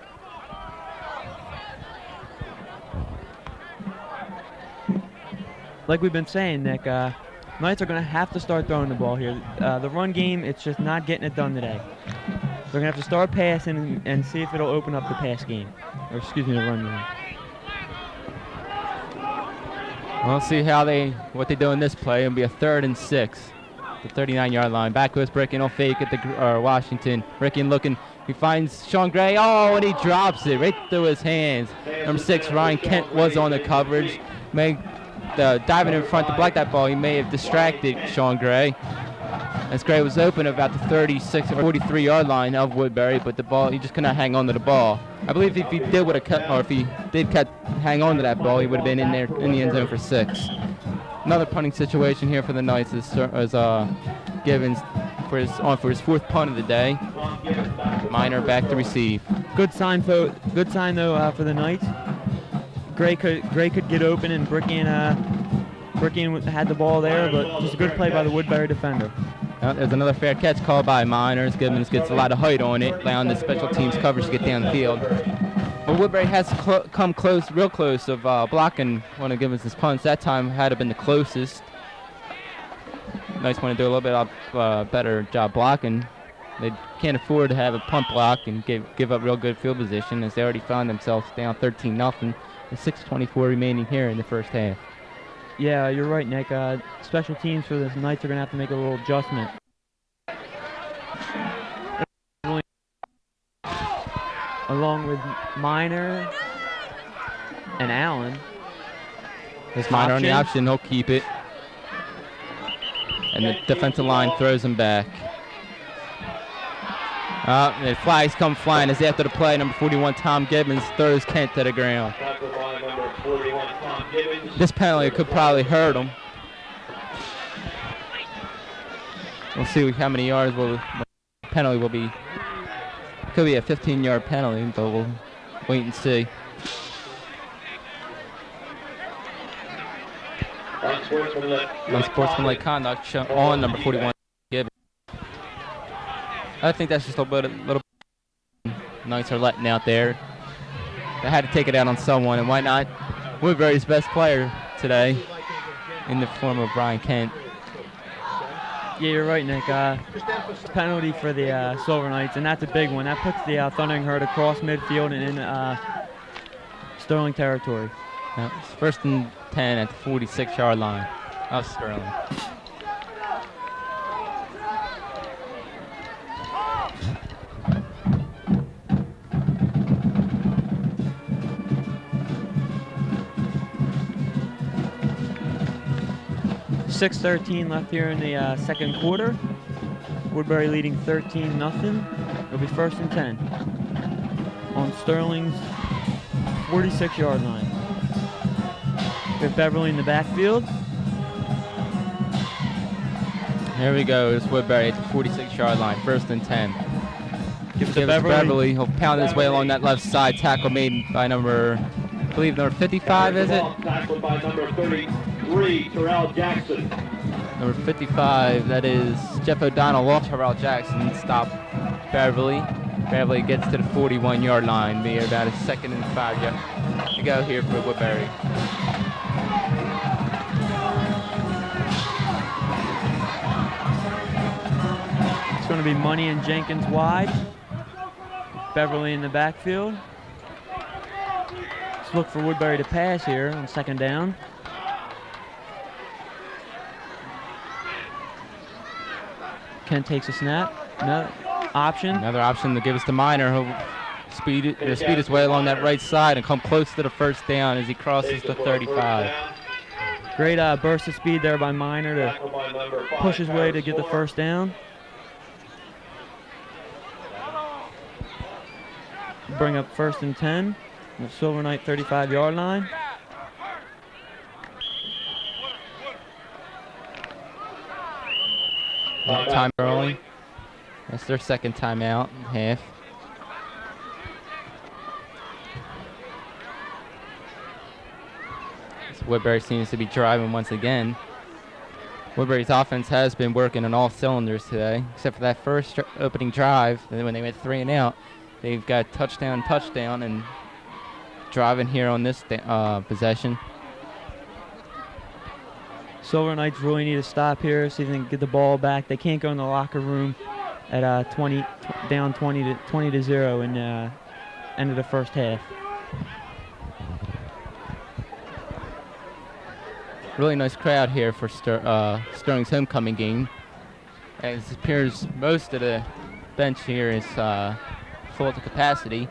Like we've been saying, Nick, Knights are going to have to start throwing the ball here. The run game, it's just not getting it done today. They're going to have to start passing and see if it'll open up the pass game. Or excuse me, the run game. We'll see what they do in this play. It'll be a 3rd and 6. The 39-yard line. Back goes Bricken. He'll fake at the Washington. Bricken looking. He finds Sean Gray. Oh, and he drops it right through his hands. Number 6, Ryan Kent was on the coverage. Diving in front to block that ball, he may have distracted Sean Gray. As Gray was open about the 36 or 43-yard line of Woodbury, but the ball, he just could not hang on to the ball. I believe if he did hang on to that ball, he would have been in there in the end zone for 6. Another punting situation here for the Knights as Gibbons for his 4th punt of the day. Maynard back to receive. Good sign though for the Knights. Gray could get open, and Brickian had the ball there, but just a good play by the Woodbury defender. There's another fair catch called by Maynard. Gibbons gets a lot of height on it, allowing the special teams coverage to get down the field. But Woodbury has come close, real close, of blocking one of Gibbons' punts. That time had to been the closest. Knights want to do a little bit of better job blocking. They can't afford to have a punt block and give up real good field position, as they already found themselves down 13-0 with 6:24 remaining here in the first half. Yeah, you're right, Nick. Special teams for the Knights are going to have to make a little adjustment. Along with Maynard and Allen. This Maynard on the option, he'll keep it. And the defensive line throws him back. The flags come flying as after the play, number 41, Tom Gibbons, throws Kent to the ground. This penalty could probably hurt him. We'll see how many yards the penalty will be. Could be a 15-yard penalty, but we'll wait and see. Unsportsmanlike conduct on number 41, Gibbons. I think that's just a little Knights are letting out there. They had to take it out on someone, and why not? Woodbury's best player today in the form of Brian Kent. Yeah, you're right, Nick. Penalty for the Silver Knights, and that's a big one. That puts the Thundering Herd across midfield and in Sterling territory. It's 1st and 10 at the 46-yard line of Sterling. .6:13 left here in the second quarter. Woodbury leading 13-0. It'll be 1st and 10 on Sterling's 46-yard line. We have Beverly in the backfield. Here we go. It's Woodbury at the 46-yard line. 1st and 10. Give it to Beverly. He'll pound his way along that left side. Tackle made by number 55, is it? Tackled by number 33, Terrell Jackson. Number 55, that is Jeff O'Donnell off Terrell Jackson. Stop Beverly. Beverly gets to the 41-yard line. Be about a 2nd and 5 to go here for Woodbury. It's going to be Money and Jenkins wide. Beverly in the backfield. Let's look for Woodbury to pass here on 2nd down. Kent takes a snap. Another option to give us to Maynard. He'll speed his way along that right side and come close to the 1st down as he crosses the 35. Great burst of speed there by Maynard to push his way to get the 1st down. Bring up 1st and 10. The Silver Knight 35-yard line. Time early. That's their 2nd timeout in half. So Woodbury seems to be driving once again. Woodbury's offense has been working on all cylinders today, except for that first opening drive. And then when they went 3 and out, they've got touchdown, and driving here on this possession. Silver Knights really need to stop here, see if they can get the ball back. They can't go in the locker room at down 20 to 0 in end of the first half. Really nice crowd here for Sterling's homecoming game. As it appears most of the bench here is full to capacity.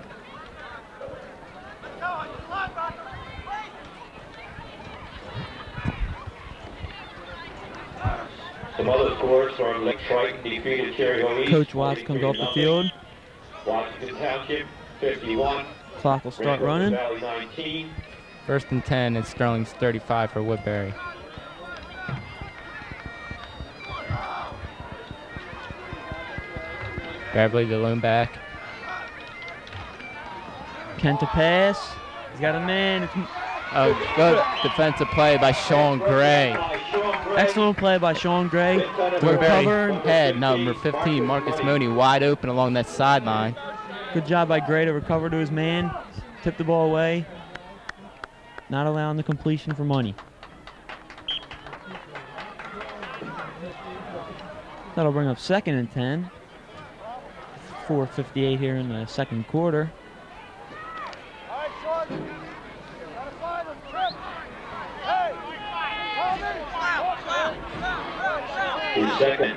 Some other scores from Triton defeated Cherry Hill East. Coach Watts comes off the field. Washington Township 51. Clock will start running. Valley 19. 1st and 10 and Sterling's 35 for Woodbury. Beverly, the lone back. Kent to pass. He's got a man. It's Oh, good defensive play by Sean Gray. excellent play by Sean Gray. To Woodbury recover. head, number 15, Marcus Mooney, wide open along that sideline. Good job by Gray to recover to his man. Tip the ball away. Not allowing the completion for money. That'll bring up 2nd and 10. 4:58 here in the second quarter. All right, Sean. Gotta find him, Trip. Hey! Tommy! He's second.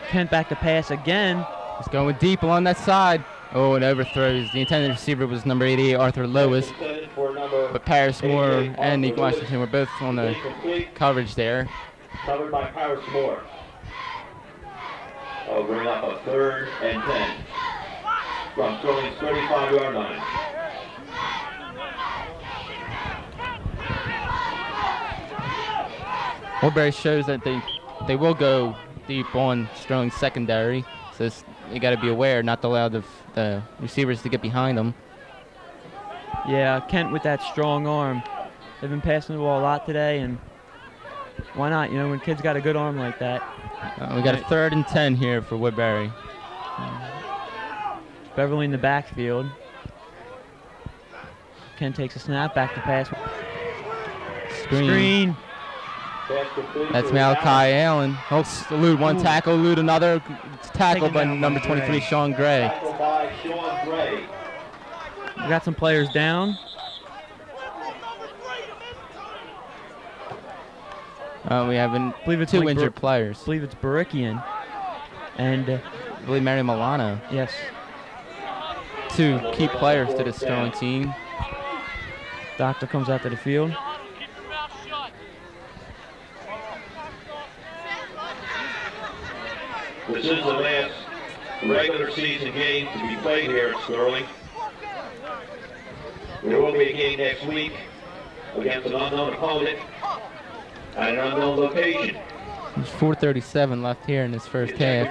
Kent back to pass again. He's going deep along that side. Oh, and overthrows. The intended receiver was number 88, Arthur Lois. But Paris Moore and Nick Washington were both on the coverage there. Covered by Paris Moore. I'll bring up a 3rd and 10 from Sterling's 35-yard line. Woodbury shows that they will go deep on Sterling's secondary. So you got to be aware not to allow the receivers to get behind them. Yeah, Kent with that strong arm. They've been passing the ball a lot today, and why not? You know, when kids got a good arm like that. We got a 3rd and 10 here for Woodbury. Beverly in the backfield. Kent takes a snap, back to pass. Screen. That's Malachi Allen. Oh, elude one tackle, elude another tackle by number 23, Sean Gray. We got some players down. We have two injured players. I believe it's Barikian and I believe Mary Milano. yes, 2 key players to the Sterling team. Doctor comes out to the field. Keep your mouth shut. This is the last regular season game to be played here at Sterling. There will be a game next week against an unknown opponent at an unknown location. There's 4:37 left here in this first half.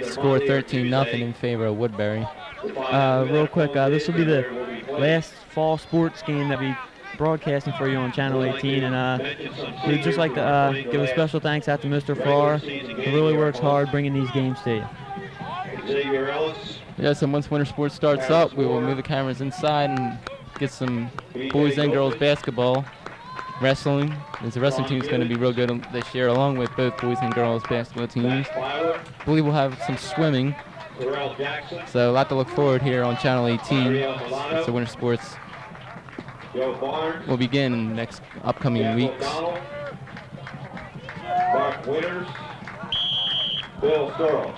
Score 13-0 in favor of Woodbury. Real quick, this will be the last fall sports game that we broadcasting for you on Channel 18, and we'd just like to give a special thanks out to Mr. Farr, who really works hard bringing these games to you. Yes, and once winter sports starts up, we will move the cameras inside and get some boys and girls basketball. Wrestling, as the wrestling team is going to be real good this year, along with both boys and girls basketball teams. I believe we'll have some swimming, so a lot to look forward here on Channel 18. So winter sports will begin in the next upcoming weeks. Mark Winters, Bill Sterling.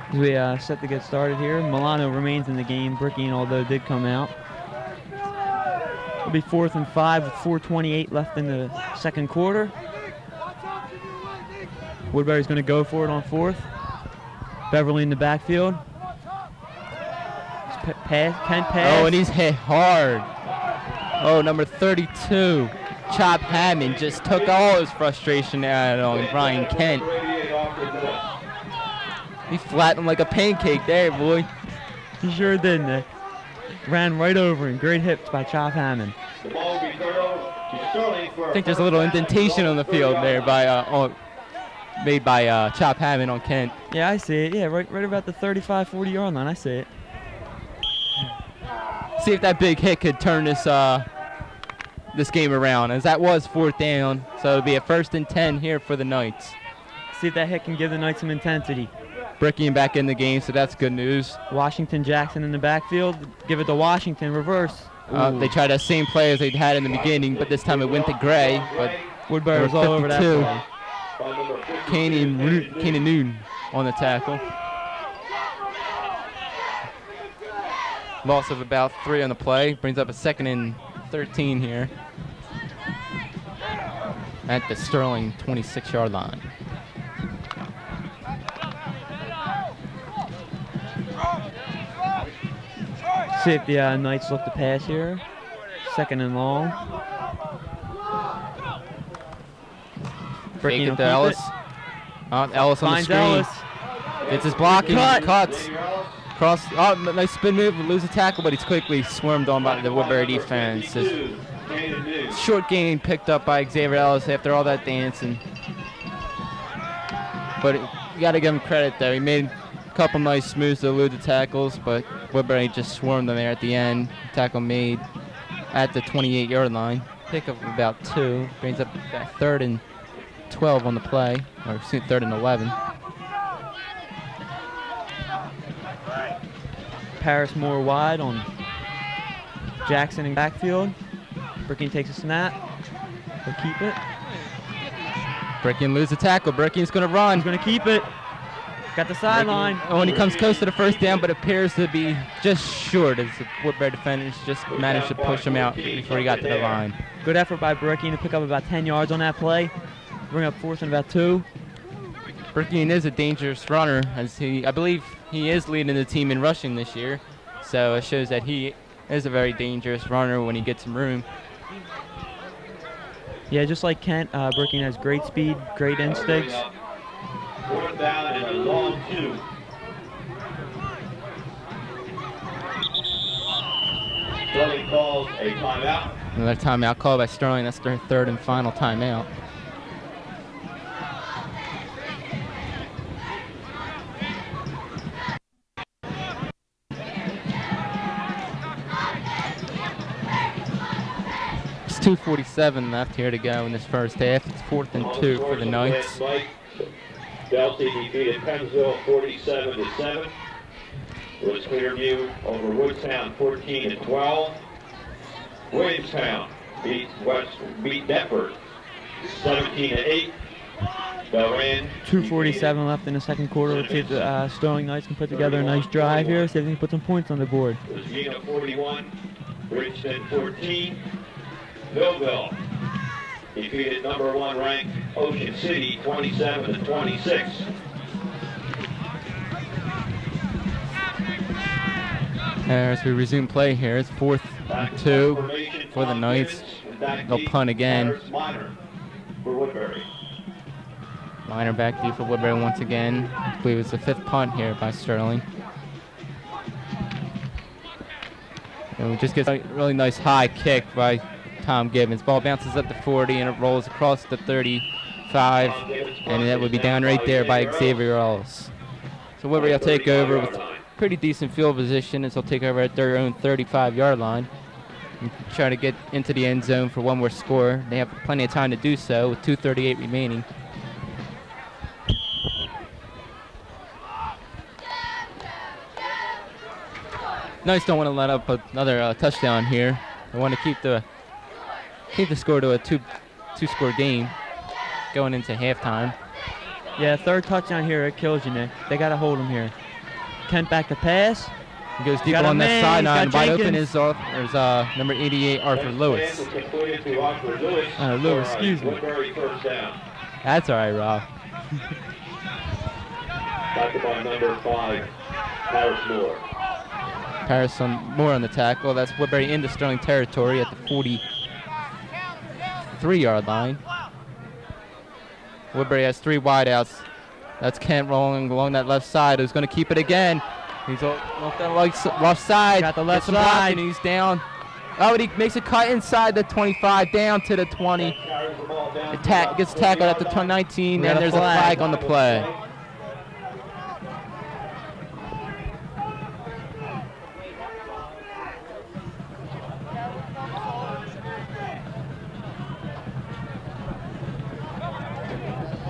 As we set to get started here, Milano remains in the game. Brickian, although, did come out. It'll be 4th and 5 with 4:28 left in the second quarter. Woodbury's going to go for it on 4th. Beverly in the backfield. Kent pass. Oh, and he's hit hard. Oh, number 32, Chop Hammond, just took all his frustration out on Brian Kent. He flattened him like a pancake there, boy. He sure did, Nick. Ran right over him. Great hits by Chop Hammond. I think there's a little indentation on the field there made by Chop Hammond on Kent. Yeah, I see it. Yeah, right about the 35, 40-yard line. I see it. See if that big hit could turn this game around, as that was 4th down. So it'll be a 1st and 10 here for the Knights. See if that hit can give the Knights some intensity. Brickian back in the game, so that's good news. Washington Jackson in the backfield. Give it to Washington. Reverse. They tried that same play as they'd had in the beginning, but this time it went to Gray. But Woodbury was all over that play. Kanan Noon on the tackle. Loss of about 3 on the play. Brings up a 2nd and 13 here at the Sterling 26-yard line. See if the Knights look to pass here. 2nd and long. Bricky Fake will it to keep Ellis. Ellis on the Finds screen. Ellis. It's his blocking. Cut. Cuts. Cross. Oh, nice spin move. Lose a tackle, but he's quickly swarmed on by the Woodbury defense. Just short gain picked up by Xavier Ellis after all that dancing. But you got to give him credit, though. He made a couple nice moves to elude the tackles, but Woodbury just swarmed them there at the end. Tackle made at the 28-yard line. Pick up about 2. Brings up that 3rd and 12 on the play, or 3rd and 11. Paris Moore wide on Jackson in backfield. Bricky takes a snap. He'll keep it. Bricky lose the tackle. Bricky's going to run. He's going to keep it. Got the sideline. When he comes close to the first down, but appears to be just short as the Woodbury defenders just managed to push him out before he got to the line. Good effort by Bricky to pick up about 10 yards on that play. Bring up 4th and about 2. Bricky is a dangerous runner, as I believe he is leading the team in rushing this year. So it shows that he is a very dangerous runner when he gets some room. Yeah, just like Kent, Bricky has great speed, great instincts. 4th down and a long 2. Sterling calls a timeout. Another timeout called by Sterling. That's their 3rd and final timeout. It's 2:47 left here to go in this first half. It's 4th and 2 for the Knights. Delsey defeated Pennsville 47-7. It was Clearview over Woodstown 14-12. Williamstown beat Deptford 17-8. Belran 2:47 left in the second quarter. Let's see if the Sterling Knights can put together a nice drive here. See if they can put some points on the board. Regina 41, Bridgeton 14. Millville defeated number 1 ranked Ocean City 27-26. As we resume play here, it's 4th and 2 for the Knights. They'll punt again. For Woodbury. Minor back deep for Woodbury once again. I believe it's the 5th punt here by Sterling. And we just get a really nice high kick by Tom Gibbons. Ball bounces up to 40 and it rolls across the 35, and that would be down right there by Xavier Ellis. So Woodbury will take over with pretty decent field position as they'll take over at their own 35-yard line and try to get into the end zone for one more score. They have plenty of time to do so with 2:38 remaining. Knights don't want to let up another touchdown here. They want to keep the score to a two-score game going into halftime. Yeah, 3rd touchdown here, it kills you, Nick. They got to hold him here. Kent back to pass. He goes deep Got a on that man, sideline. he's got Wide open Jenkins. is number 88, Arthur Lewis. Lewis, excuse me. Woodbury first down. That's all right, Rob. Tackled by number 5, Paris Moore. Paris Moore on the tackle. That's Woodbury into Sterling territory at the 43-yard line. Woodbury has 3 wideouts. That's Kent rolling along that left side, who's going to keep it again. He's off that left side. Got the left Gets some block side. and he's down. Oh, and he makes a cut inside the 25, down to the 20. Gets tackled at the 19, We got and a there's a flag. flag on the play.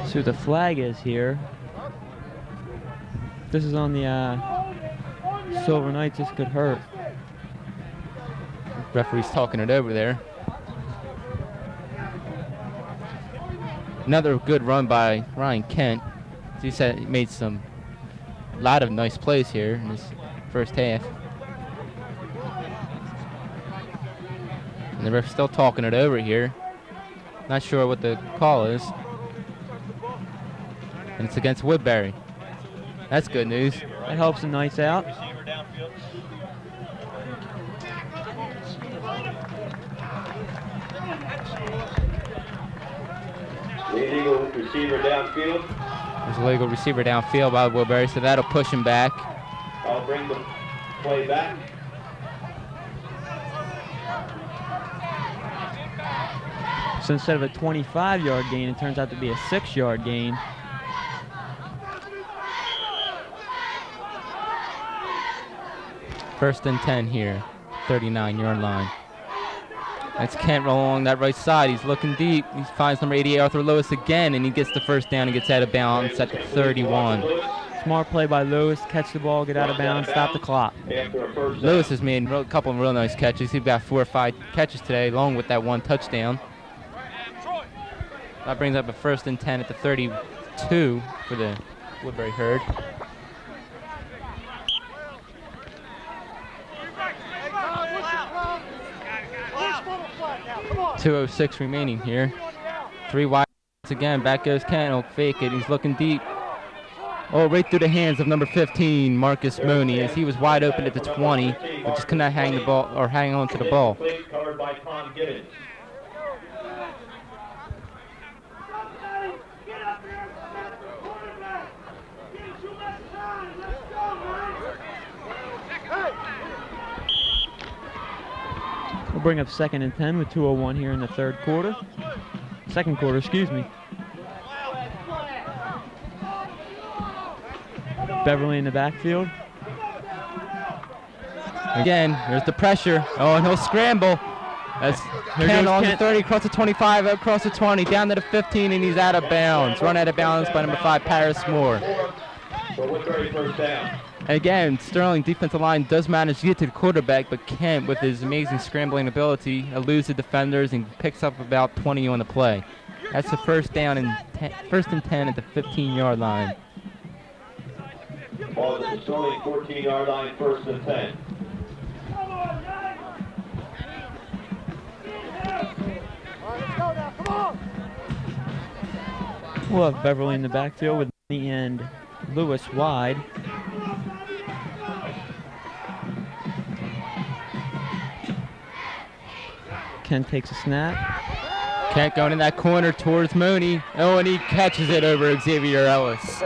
See what the flag is here. This is on the Silver Knights. This could hurt. Referee's talking it over there. Another good run by Ryan Kent. He said he made a lot of nice plays here in this first half. And the ref's still talking it over here. Not sure what the call is. And it's against Woodbury. That's good news. That helps the Knights out. Illegal receiver downfield. There's a legal receiver downfield by Woodbury, so that'll push him back. I'll bring the play back. So instead of a 25-yard gain, it turns out to be a 6-yard gain. First and 10 here, 39-yard line. That's Kent rolling along that right side. He's looking deep. He finds number 88, Arthur Lewis, again, and he gets the first down and gets out of bounds at the 31. Smart play by Lewis. Catch the ball, get out of bounds, stop the clock. Lewis has made a couple of real nice catches. He's got 4 or 5 catches today, along with that 1 touchdown. That brings up a first and 10 at the 32 for the Woodbury Herd. 2:06 remaining here. 3 wide again. Back goes Kent. He'll fake it. He's looking deep. Oh, right through the hands of number 15, Marcus Mooney, as he was wide open at the 20, but just could not hang the ball or hang on to the ball. Covered by Tom Gibbons. We'll bring up 2nd and 10 with 2:01 here in the third quarter. Second quarter, excuse me. Beverly in the backfield. Again, there's the pressure. Oh, and he'll scramble. That's Kent on the 30, across the 25, across the 20, down to the 15, and he's out of bounds. Run out of bounds by number 5, Paris Moore. Again, Sterling defensive line does manage to get to the quarterback, but Kent, with his amazing scrambling ability, eludes the defenders and picks up about 20 on the play. That's the first down and first and 10 at the 15-yard line. Ball at the Sterling 14-yard line, first and 10. We'll have Beverly in the backfield with Mooney and Lewis wide. Kent takes a snap. Kent going in that corner towards Mooney. Oh, and he catches it over Xavier Ellis.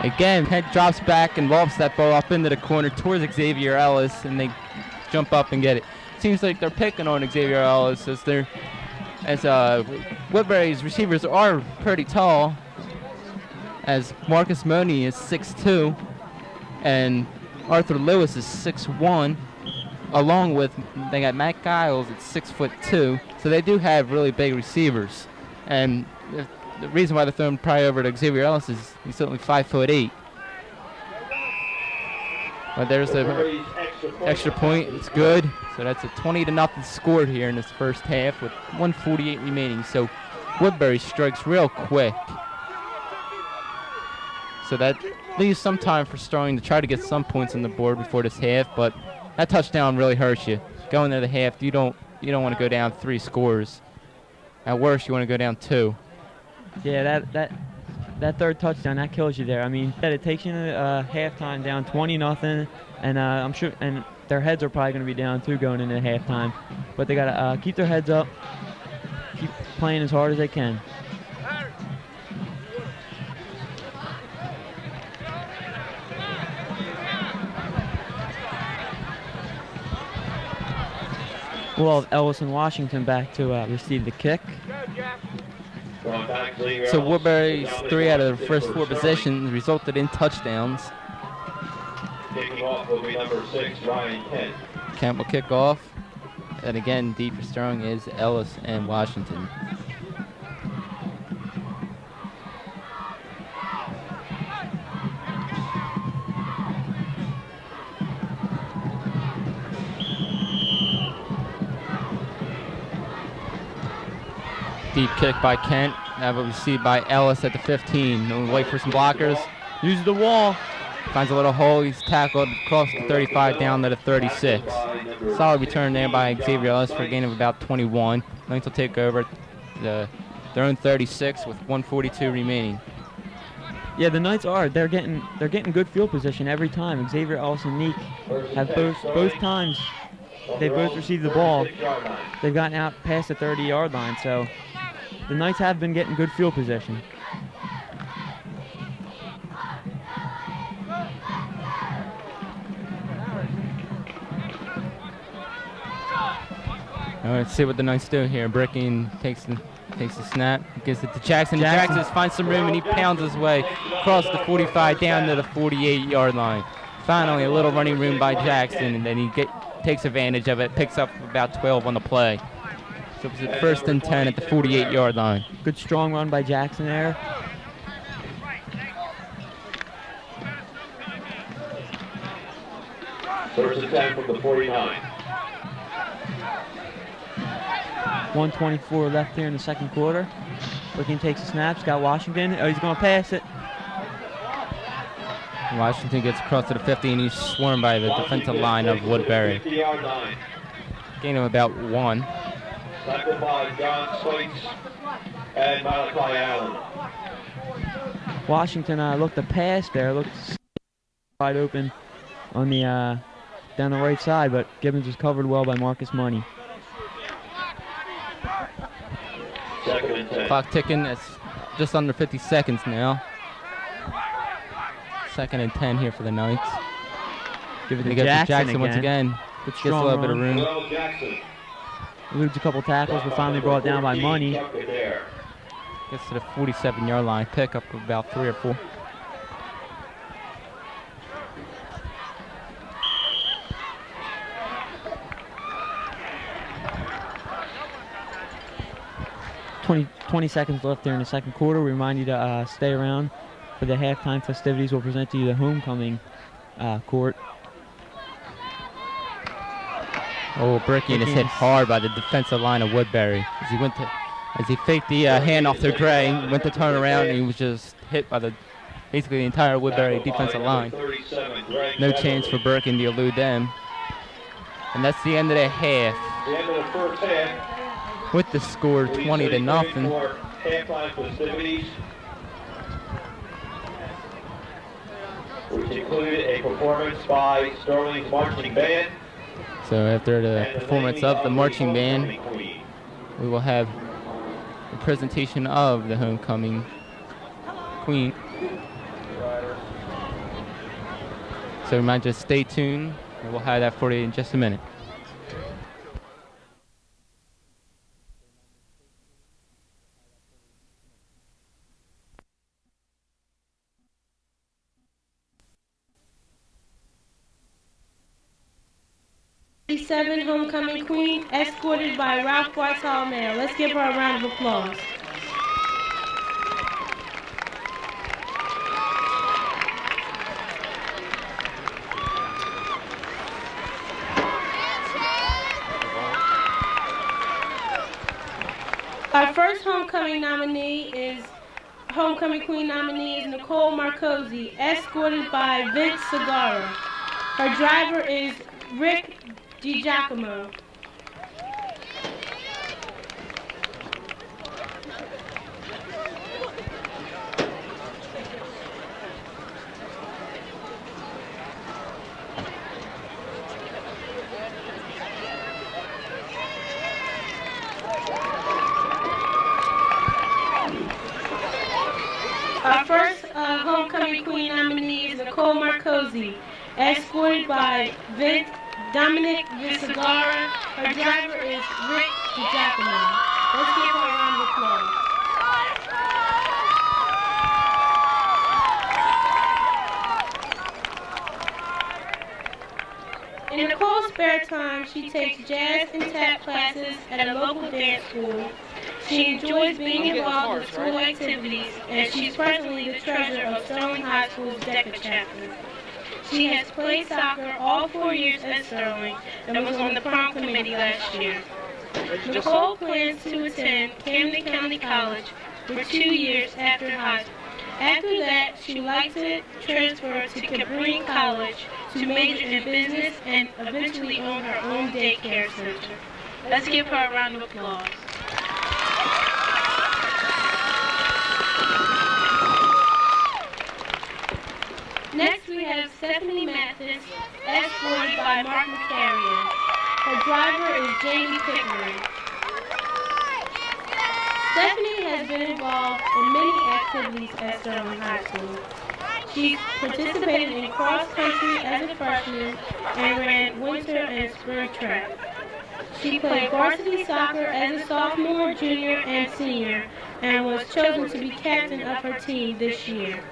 Again, Kent drops back and lofts that ball up into the corner towards Xavier Ellis, and they jump up and get it. Seems like they're picking on Xavier Ellis as Woodbury's receivers are pretty tall, as Marcus Mooney is 6'2", and Arthur Lewis is 6'1", along with, they got Matt Giles at 6'2", so they do have really big receivers. And the reason why they're throwing probably over to Xavier Ellis is he's certainly 5'8". But there's the extra point. It's good. So that's a 20-0 score here in this first half with 1:48 remaining. So Woodbury strikes real quick. So that leaves some time for Sterling to try to get some points on the board before this half. But that touchdown really hurts you. Going into the half, you don't want to go down 3 scores. At worst, you want to go down 2. Yeah, that third touchdown, that kills you there. I mean, it takes you to halftime down 20-0, and I'm sure, and their heads are probably going to be down too going into halftime. But they got to keep their heads up, keep playing as hard as they can. We'll have Ellis and Washington back to receive the kick. So Woodbury's 3 out of the first 4 possessions resulted in touchdowns. Kicking off will be number 6, Ryan Kent. Kent will kick off. And again, deep for Sterling is Ellis and Washington. Deep kick by Kent. That will be received by Ellis at the 15. We'll wait for some blockers. Uses the wall. Finds a little hole. He's tackled across the 35 down to the 36. Solid return there by Xavier Ellis for a gain of about 21. Knights will take over their own 36 with 1:42 remaining. Yeah, the Knights they're getting good field position every time. Xavier Ellis and Neek have both times they both received the ball. They've gotten out past the 30-yard line, so the Knights have been getting good field position. All right, let's see what the Knights do here. Bricking takes the snap, gives it to Jackson. Jackson finds some room and he pounds his way across the 45 down to the 48-yard line. Finally, a little running room by Jackson, and then he takes advantage of it, picks up about 12 on the play. So it's at 1st and 10 at the 48-yard line. Good strong run by Jackson there. First and 10 from the 49. 1:24 left here in the second quarter. Bricking takes a snap. Scott Washington. Oh, he's going to pass it. Washington gets across to the 50, and he's swarmed by the defensive line of Woodbury. Gain of about 1. Tackled by John Sykes and Malachi Allen. Washington looked to pass there. Looked wide open on the down the right side, but Gibbons was covered well by Marcus Money. Second and 10. Clock ticking. It's just under 50 seconds now. 2nd and 10 here for the Knights. Give it to Jackson once again. Gets a little bit of room. Well, Jackson. Eludes a couple tackles, but finally brought down by Money. Gets to the 47-yard line. Pick up about 3 or 4. Twenty seconds left there in the second quarter. We remind you to stay around for the halftime festivities. We'll present to you the homecoming court. Oh, Bricking is hit hard by the defensive line of Woodbury as he faked the handoff to Gray, went to turn around, and he was just hit by basically the entire Woodbury defensive line. No chance for Bricking to elude them. And that's the end of the half. The end of the first half. With the score 20-0. Halftime festivities, which included a performance by Sterling's marching band. So after the performance of the marching band, we will have the presentation of the homecoming queen. So we might just stay tuned, and we'll have that for you in just a minute. Homecoming queen, escorted by Ralph Whitehall Mayor. Let's give her a round of applause. Our first homecoming queen nominee is Nicole Marcosi, escorted by Vince Segarra. Her driver is Rick DiGiacomo. Our first homecoming queen nominee is Nicole Marcosi, escorted by Dominic Visagara. Her driver is Rick DiGiacomo. Let's give her a round of applause. In Nicole's spare time, she takes jazz and tap classes at a local dance school. She enjoys being involved in school activities, and she's presently the treasurer of Sterling High School's DECA chapter. She has played soccer all 4 years at Sterling and was on the prom committee last year. Nicole plans to attend Camden County College for 2 years after high school. After that, she would like to transfer to Cabrini College to major in business and eventually own her own daycare center. Let's give her a round of applause. Next, we have Stephanie Mathis, escorted by Mark McCarrion. Her driver is Jamie Pickering. Stephanie has been involved in many activities at Sterling High School. She participated in cross country as a freshman and ran winter and spring track. She played varsity soccer as a sophomore, junior, and senior, and was chosen to be captain of her team this year.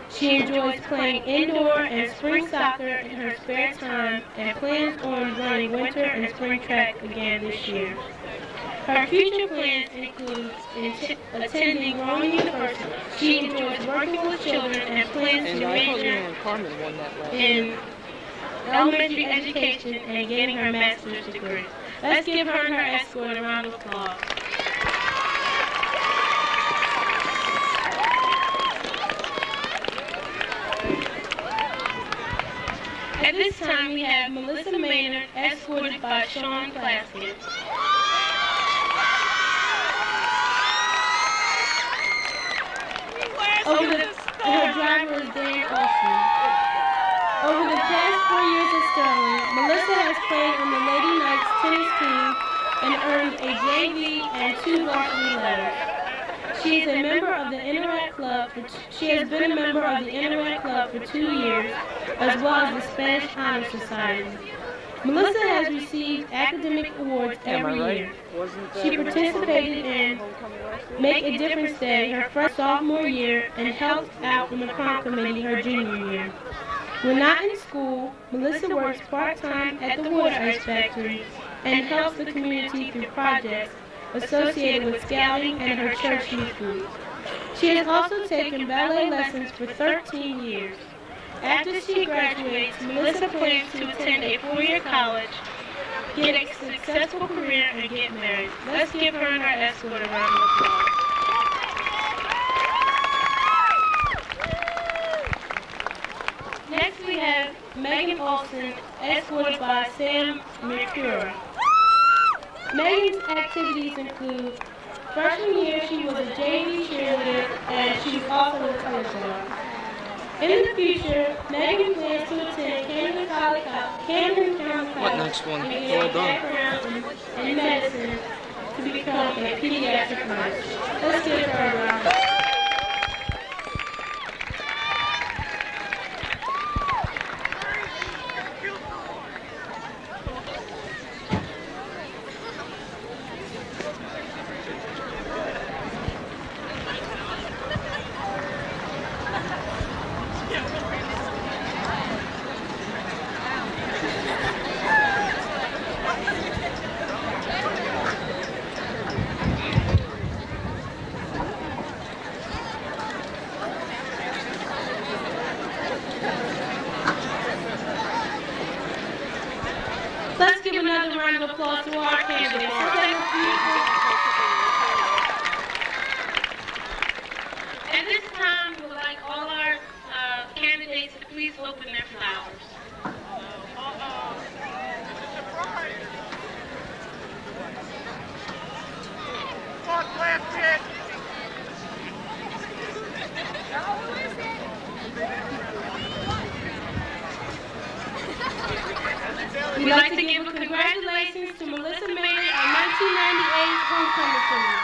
She enjoys playing indoor and spring soccer in her spare time and plans on running winter and spring track again this year. Her future plans include attending Roman University. She enjoys working with children and plans to major in elementary education and getting her master's degree. Let's give her and her escort a round of applause. At this time, we have Melissa Maynard, escorted by Sean Plaskett. Her driver is Dan Olson. Over the past 4 years at Sterling, Melissa has played on the Lady Knights tennis team and earned a JV and 2 varsity letters. She is a member of the Interact Club. She has been a member of the Interact Club for 2 years, as well as the Spanish Honor Society. Melissa has received academic awards every year. She participated in Make a Difference Day her first sophomore year and helped out in the prom committee her junior year. When not in school, Melissa works part-time at the Water Ice Factory and helps the community through projects associated with scouting and her church youth group. She has also taken ballet lessons for 13 years. After she graduates, Melissa plans to attend a 4-year college, get a successful career, and get married. Let's give her and her escort a round of applause. Next we have Megan Olson, escorted by Sam Mercure. Megan's activities include freshman year she was a JV cheerleader and she was also a color girl. In the future, Megan plans to attend Camden County College and get a background in medicine to become a pediatric nurse. Let's give her a round. Let's give another round of applause to our candidates. At this time, we would like all our candidates to please open their flowers. We'd like to give a congratulations to Melissa Maynard, our 1998 homecoming team.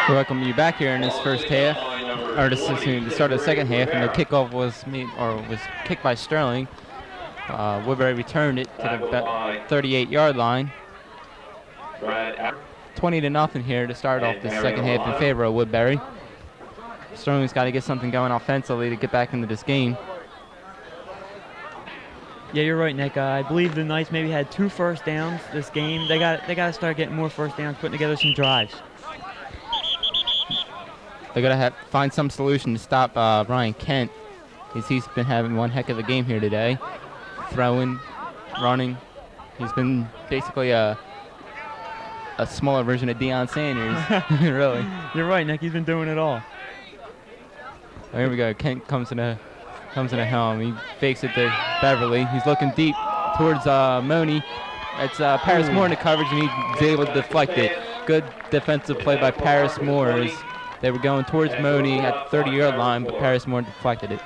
We welcome you back here in this first half, or the start of the second half, and the kickoff was kicked by Sterling. Woodbury returned it to the 38-yard line. 20-0 here to start off the second half in favor of Woodbury. Sterling's got to get something going offensively to get back into this game. Yeah, you're right, Nick. I believe the Knights maybe had 2 first downs this game. They got to start getting more first downs, putting together some drives. They're going to find some solution to stop Ryan Kent. He's been having one heck of a game here today. Throwing, running. He's been basically a smaller version of Deion Sanders. Really. You're right, Nick. He's been doing it all. Oh, here we go. Kent comes in a helm. He fakes it to Beverly. He's looking deep towards Money. It's Paris Moore in the coverage, and he's able to deflect it. Good defensive play by Paris Moore. As they were going towards Money at the 30-yard line, but Paris Moore deflected it.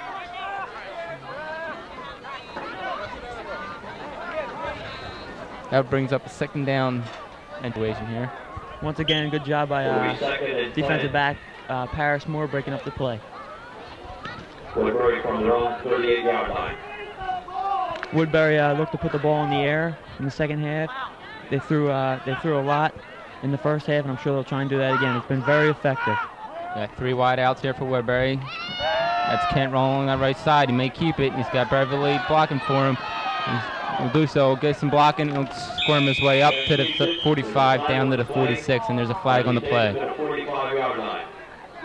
That brings up a second down situation here. Once again, good job by defensive back Paris Moore breaking up the play. Woodbury from their own 38-yard line. Woodbury looked to put the ball in the air in the second half. They threw a lot in the first half, and I'm sure they'll try and do that again. It's been very effective. Got 3 wide outs here for Woodbury. That's Kent rolling on that right side. He may keep it. He's got Beverly blocking for him. He'll do so. Get some blocking. He'll squirm his way up to the 45, down to the 46, and there's a flag on the play.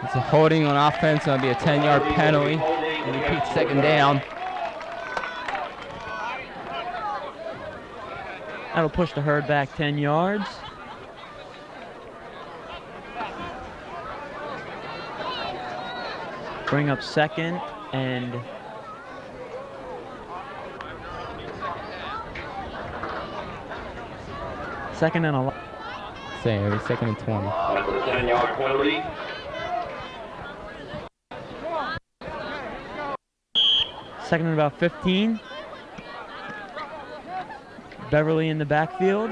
It's a holding on offense. It'll be a 10-yard penalty. And repeat second down. That'll push the herd back 10 yards. Bring up second and second and a lot. Same, it'll be second and 20. That's a 10-yard penalty. Second and about 15. Beverly in the backfield.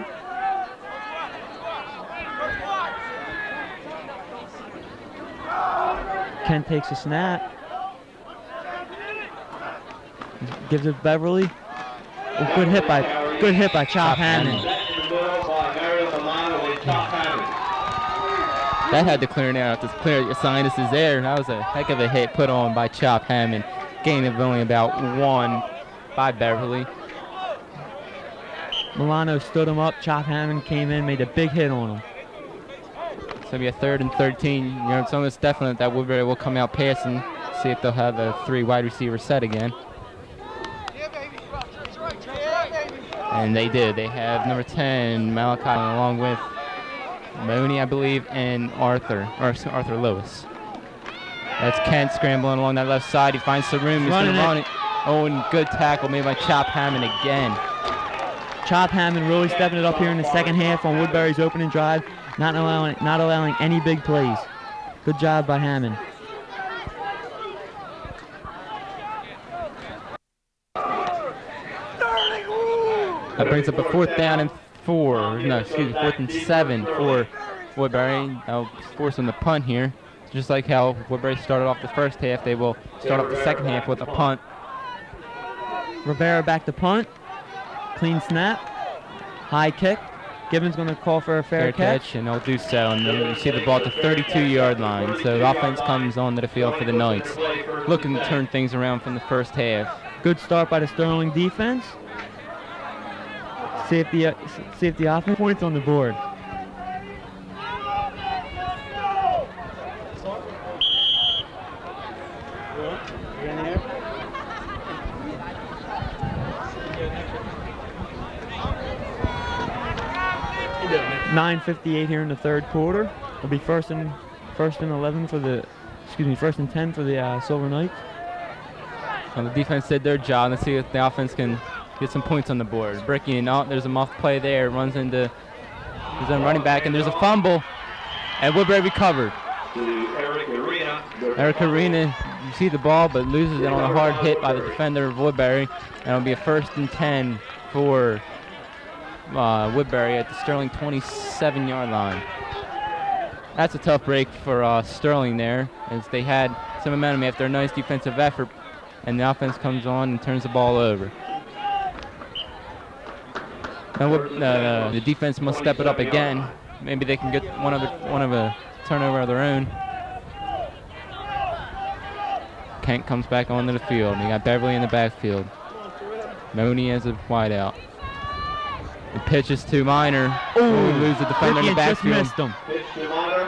Kent takes a snap. Gives it Beverly. Oh, good hit by Chop Hammond. That had to clear now. To clear your sinuses there. That was a heck of a hit put on by Chop Hammond. Gain of only about 1 by Beverly. Milano stood him up. Chop Hammond came in, made a big hit on him. It's going to be a 3rd and 13. You know, it's almost definite that Woodbury will come out passing. See if they'll have a 3 wide receiver set again. And they did. They have number 10, Malachi, along with Money, I believe, and Arthur Lewis. That's Kent scrambling along that left side. He finds some room. He's going to run it. Oh, and good tackle made by Chop Hammond again. Chop Hammond really stepping it up here in the second half on Woodbury's opening drive, not allowing any big plays. Good job by Hammond. That brings up a 4th down and 4th and 7 for Woodbury. That'll force them to punt here. Just like how Woodbury started off the first half, they will start off the second half with a punt. Rivera back to punt. Clean snap. High kick. Gibbons going to call for a fair catch. And they'll do so. And then you see the ball at the 32-yard line. So the offense comes onto the field for the Knights, looking to turn things around from the first half. Good start by the Sterling defense. See if the offense points on the board. .9:58 here in the third quarter. It'll be first and 10 for the Silver Knights. Well, the defense did their job. Let's see if the offense can get some points on the board. Breaking out, there's a muff play there. Runs into his own running back, and there's a fumble. And Woodbury recovered. Eric Arena, you see the ball, but loses it on a hard hit by the defender of Woodbury. And it'll be a 1st and 10 for Woodbury at the Sterling 27-yard line. That's a tough break for Sterling there, as they had some momentum after a nice defensive effort, and the offense comes on and turns the ball over. Now the defense must step it up again. Maybe they can get one of a turnover of their own. Kent comes back onto the field. You got Beverly in the backfield. Mooney as a wideout. The pitch is to Maynard. Oh, he loses the defender in the backfield. Just missed him.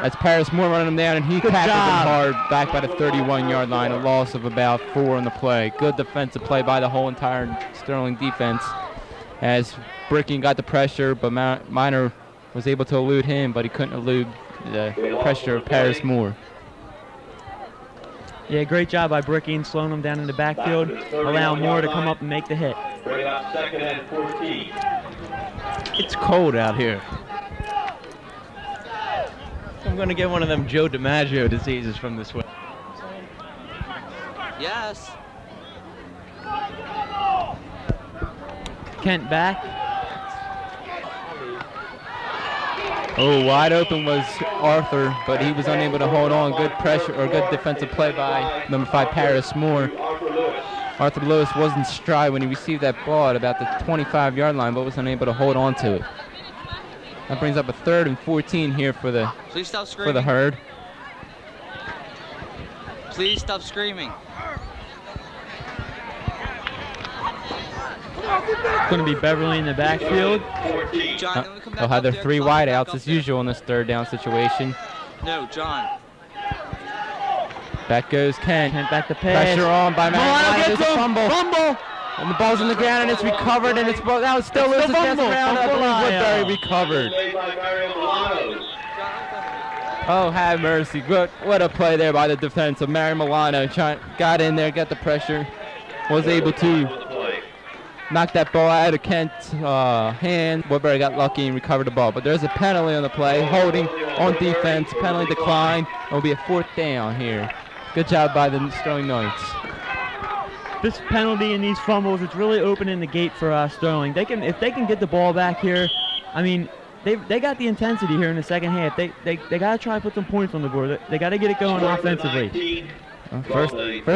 That's Paris Moore running him down, and he tackled him hard back by the 31-yard line. A loss of about 4 on the play. Good defensive play by the whole entire Sterling defense, as Bricking got the pressure, but Maynard was able to elude him, but he couldn't elude the pressure of Paris Moore. Yeah, great job by Bricking, slowing him down in the backfield, allowing Moore to come up and make the hit. Bring up 2nd and 14. It's cold out here. I'm going to get one of them Joe DiMaggio diseases from this way. Yes. Kent back. Oh, wide open was Arthur, but he was unable to hold on. Good pressure, or good defensive play by number 5, Paris Moore. Arthur Lewis was in stride when he received that ball at about the 25-yard line, but was unable to hold on to it. That brings up a 3rd and 14 here for the Herd. Please stop screaming. It's going to be Beverly in the backfield. John, They'll have their 3 wideouts as usual in this 3rd down situation. No, John. Back goes Kent. Kent back to pass. Pressure on by Maynard. Gets There's a him. fumble. And the ball's in the ground, and it's recovered, and that was still loses chance around. I believe Woodbury recovered. Oh, have mercy. What a play there by the defense of Mary Milano. Got in there, got the pressure, was able to knock that ball out of Kent's hand. Woodbury got lucky and recovered the ball. But there's a penalty on the play. Holding on defense. Penalty declined. It'll be a 4th down here. Good job by the Sterling Knights. This penalty and these fumbles, it's really opening the gate for Sterling. If they can get the ball back here, I mean, they got the intensity here in the second half. They got to try to put some points on the board. They got to get it going offensively. First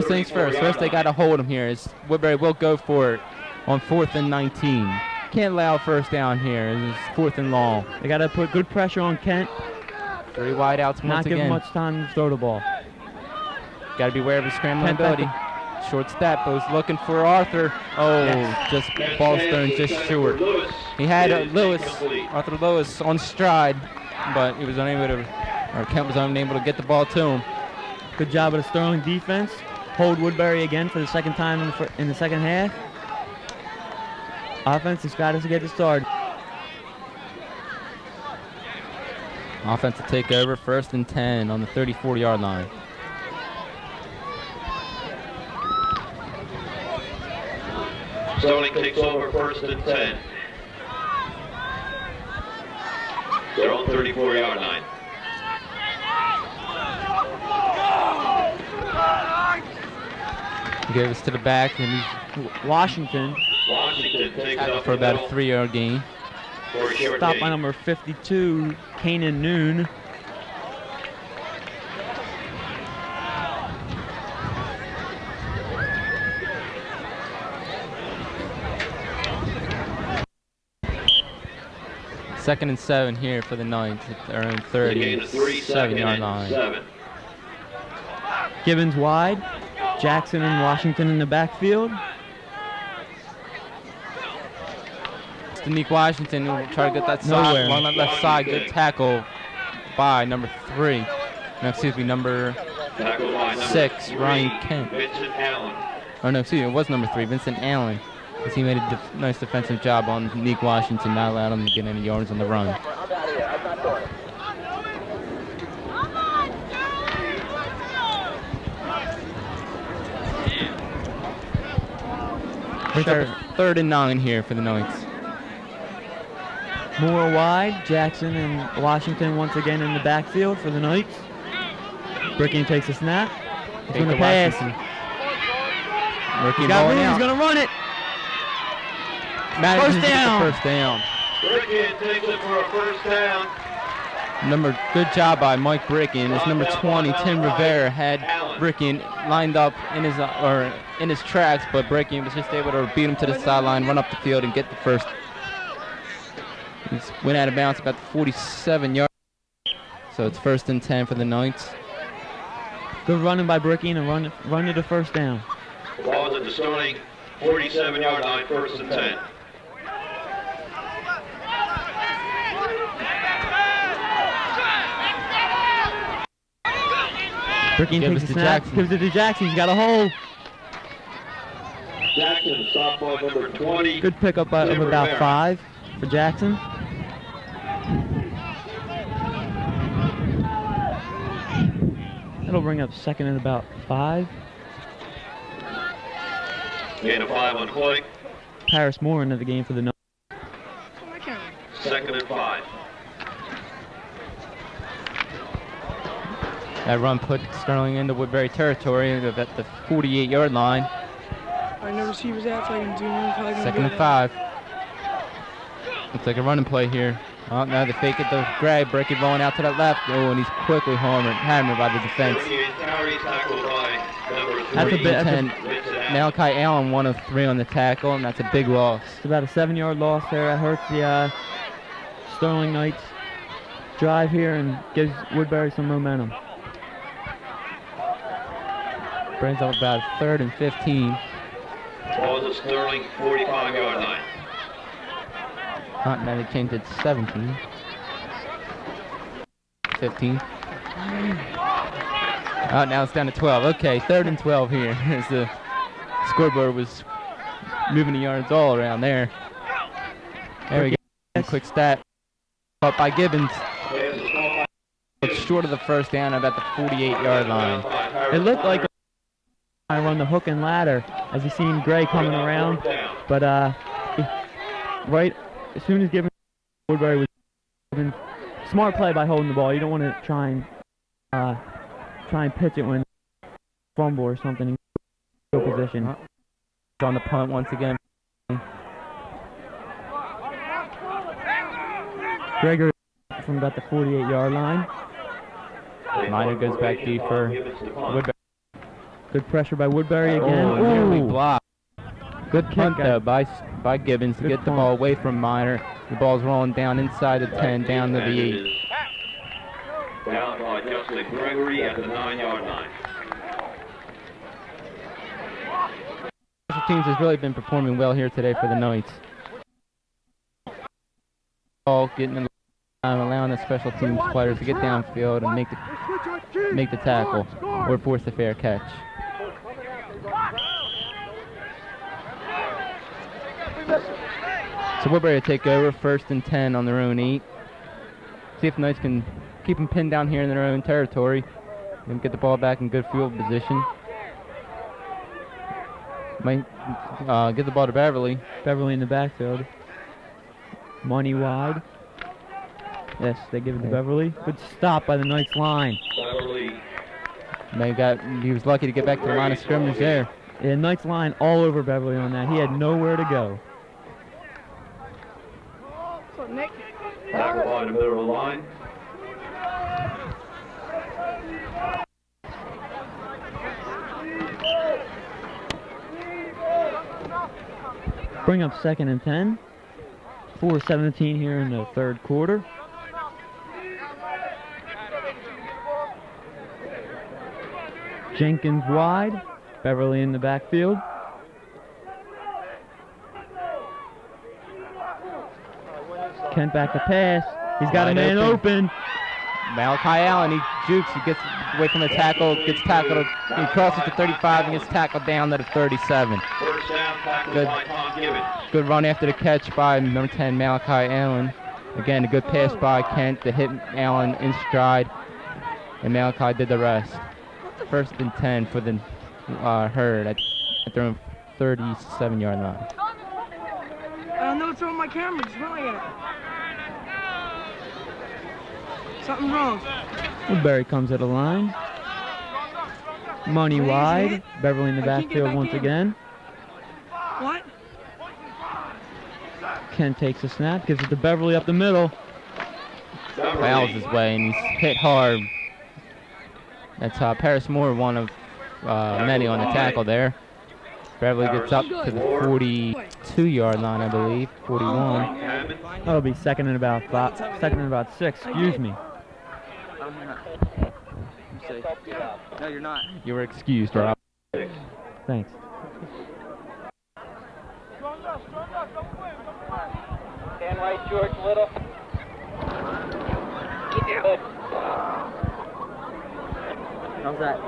things first. First they got to hold them here. As Woodbury will go for it on 4th and 19. Can't allow a 1st down here. It's 4th and long. They got to put good pressure on Kent. 3 wideouts once again. Not give him much time to throw the ball. Got to be aware of his scrambling ability. Short step, but was looking for Arthur. Oh, yes. Just ball thrown just short. He had Arthur Lewis on stride, but he was unable to, or Kent was unable to get the ball to him. Good job of the Sterling defense. Hold Woodbury again for the 2nd time in the second half. Offense has got us to get it started. Offense to take over, 1st and 10 on the 34-yard line. Sterling takes over 1st and 10. They're on 34-yard line. He gave us to the back, and Washington takes up for about a 3-yard gain. Stopped by number 52, Kanan Noon. Second and 7 here for the Knights at their own 37-yard line. Gibbons wide. Jackson and Washington in the backfield. It's Danique Washington who will try to get that side, along that left side. Good tackle by number 3. No, excuse me, number 6, Ryan Kent. Oh no, excuse me, it was number 3, Vincent Allen. As he made a nice defensive job on Danique Washington, not allowed him to get any yards on the run. Third and 9 here for the Knights. Moore wide, Jackson and Washington once again in the backfield for the Knights. Bricking takes a snap. He's going to pass. He's going to run it. First down. Bricking takes it for a 1st down. Good job by Mike Brickin. It's number 20, Tim Rivera, had Brickin lined up in his tracks, but Brickin was just able to beat him to the sideline, run up the field, and get the first. He went out of bounds about the 47-yard. So it's 1st and 10 for the Knights. Good running by Brickin and run to the first down. The ball is at the starting 47-yard line, 1st and 10. Brickin takes the snap, gives it to Jackson. He's got a hole. Jackson, sophomore number 20. Good pickup of about 5 for Jackson. That'll bring up 2nd and about 5. Gain of 5 on play. Paris Moore into the game for the Knights. 2nd and 5. That run put Sterling into Woodbury territory at the 48-yard line. I know receivers out, so I can do one. 2nd and 5. Looks like a running play here. Oh, now they fake it to Gray. Brickin rolling out to the left. Oh, and he's quickly hammered by the defense. That's a bit. 10. Malachi Allen 1 of 3 on the tackle, and that's a big loss. It's about a 7-yard loss there. That hurts the Sterling Knights drive here and gives Woodbury some momentum. Brings up about 3rd and 15. Ball is at Sterling 45-yard line. Now they changed it to 17. 15. Oh, now it's down to 12. Okay, 3rd and 12 here as the scoreboard was moving the yards all around there. There we go. Quick stat. Up by Gibbons. It's short of the first down about the 48-yard line. It looked like I run the hook and ladder as he seen Gray coming around, but right as soon as Gibbons, Woodbury was given smart play by holding the ball. You don't want to try and pitch it when fumble or something in good position. On the punt once again. Gregory from about the 48-yard line. Maynard goes back deep for Woodbury. Good pressure by Woodbury again. Oh, nearly blocked. Good punt though by Gibbons to get the ball away from Maynard. The ball's rolling down inside the 10, down to the 8. Down by Justin Gregory at the 9-yard line. Special teams has really been performing well here today for the Knights. Ball getting in the line, allowing the special teams players to get downfield and make the tackle or force a fair catch. So Woodbury will take over 1st and 10 on their own 8. See if the Knights can keep them pinned down here in their own territory and get the ball back in good field position. Might get the ball to Beverly. Beverly in the backfield. Money wide. Yes, they give it to Beverly. Good stop by the Knights line. Beverly. He was lucky to get back to the line of scrimmage there. Yeah, Knights line all over Beverly on that. He had nowhere to go. Tackle by the middle of the line. Bring up 2nd and 10. 4:17 here in the 3rd quarter. Jenkins wide. Beverly in the backfield. Kent back to pass. He's got a man open. Malachi Allen, he jukes, he gets away from the tackle, gets tackled, he crosses the 35 and gets tackled down to the 37. First down, tackle by Tom Gibbons. Good run after the catch by number 10, Malachi Allen. Again, a good pass by Kent to hit Allen in stride, and Malachi did the rest. 1st and 10 for the Herd at their own 37-yard line. I don't know what's wrong with my camera, just really at it. Something wrong. Woodbury comes at the line. Money wide. Beverly in the backfield once again. What? Kent takes a snap, gives it to Beverly up the middle. fouls his way, and he's hit hard. That's Paris Moore, one of many on the tackle there. Beverly gets up to the 42-yard line, I believe, 41. That'll be second and about 6. Excuse me. No, you're not. You were excused, Rob. Thanks. Stand right, George Little. Good. How's that?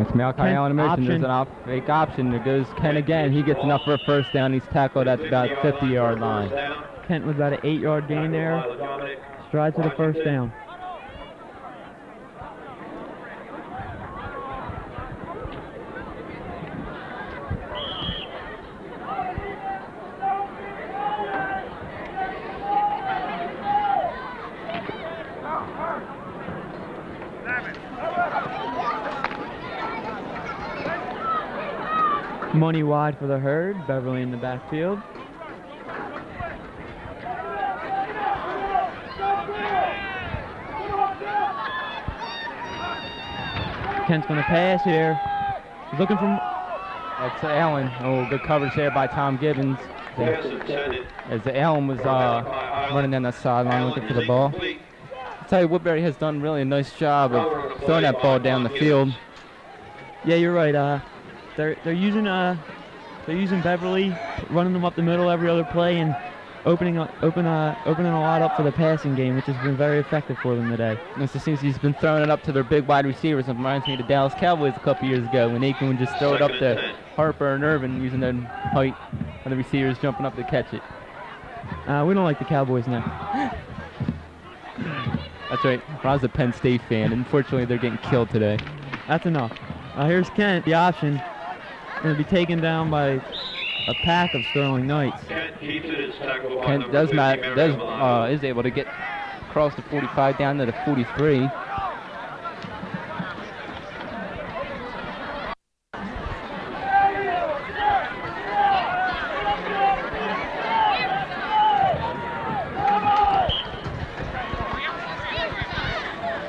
It's Malachi Kent, Allen in motion. option. There's an fake option. There goes Ken again. He gets enough for a first down. He's tackled at about 50-yard line. Kent with about an 8-yard gain there. Stride to the first down. Money wide for the herd. Beverly in the backfield. Kent's going to pass here. He's looking for... That's Allen. Oh, good coverage there by Tom Gibbons. As Allen was running down the sideline looking for the ball. I'll tell you, Woodbury has done really a nice job of throwing that ball down the field. Yeah, you're right. They're using Beverly, running them up the middle every other play, and opening a lot up for the passing game, which has been very effective for them today. It seems he's been throwing it up to their big wide receivers. It reminds me of the Dallas Cowboys a couple years ago when Aiken would just throw it up to Harper and Irvin using their height, and the receivers jumping up to catch it. We don't like the Cowboys now. That's right. Ron's a Penn State fan. Unfortunately, they're getting killed today. That's enough. Here's Kent, the option. Going to be taken down by a pack of Sterling Knights. Kent is able to get across the 45 down to the 43.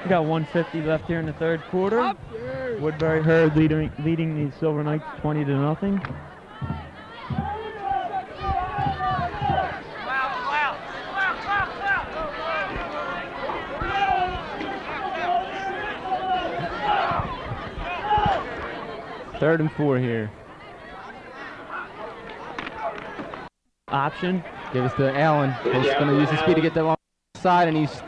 We got 150 left here in the third quarter. Woodbury Herd leading the Silver Knights 20-0. Third and 4 here. Option. Give us to Allen. He's going to use his speed to get that long side, and he's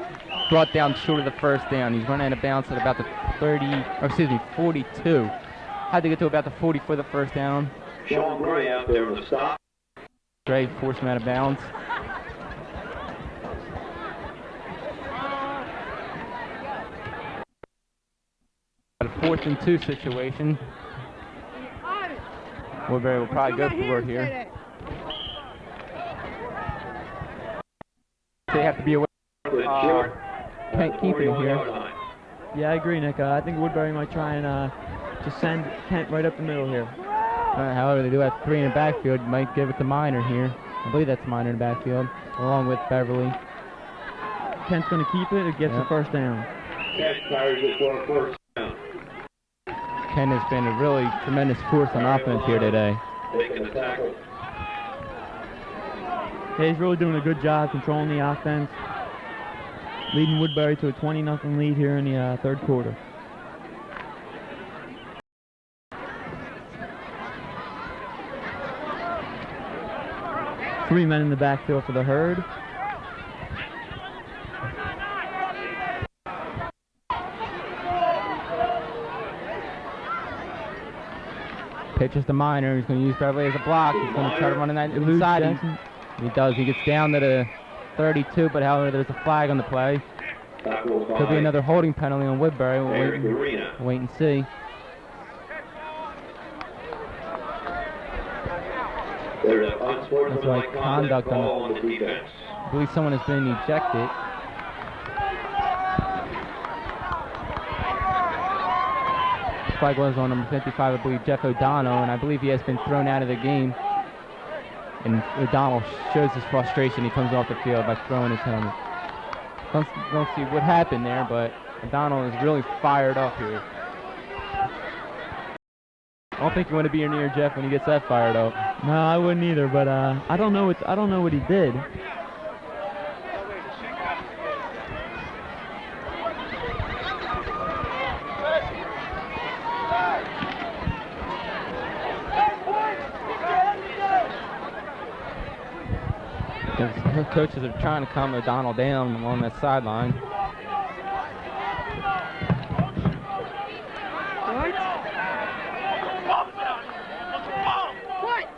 brought down short of the first down. He's running out of bounds at about the 42. Had to get to about the 40 for the first down. Sean Gray out there with the stop. Gray forced him out of bounds. A 4th and 2 situation. Woodbury will probably go for it here. They have to be aware. Can't keep it here. Yeah, I agree, Nick. I think Woodbury might try and just send Kent right up the middle here. However, they do have 3 in the backfield. Might give it to Maynard here. I believe that's Maynard in the backfield, along with Beverly. Kent's going to keep it. It gets the first down. Kent carries it for a first down. Kent has been a really tremendous force on offense here today. Taking the tackle. Yeah, he's really doing a good job controlling the offense, leading Woodbury to a 20-0 lead here in the third quarter. Three men in the backfield for the Herd. Pitches to Maynard. He's going to use Beverly as a block. He's going to try to run in that inside. He does. He gets down to the 32, but however, there's a flag on the play. Could be another holding penalty on Woodbury. We'll wait and see. There's an unsportsmanlike conduct on the defense. I believe someone has been ejected. Flag was on number 55, I believe, Jeff O'Donnell, and I believe he has been thrown out of the game. And O'Donnell shows his frustration. He comes off the field by throwing his helmet. Don't see what happened there, but O'Donnell is really fired up here. I don't think you want to be near Jeff when he gets that fired up. No, I wouldn't either. But I don't know what he did. The coaches are trying to calm O'Donnell down along that sideline. What?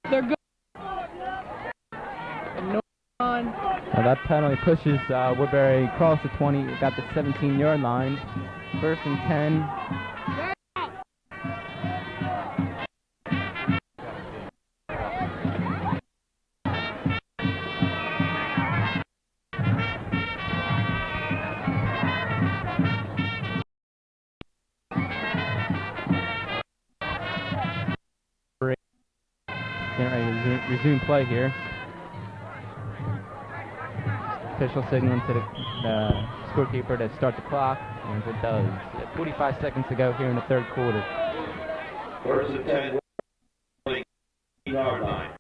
They're good. No on. Now that penalty pushes Woodbury across the 20, got the 17-yard line. 1st and 10. Resume play here. Official signaling to the scorekeeper to start the clock, and it does. 45 seconds to go here in the 3rd quarter. 1st and 10, yard line.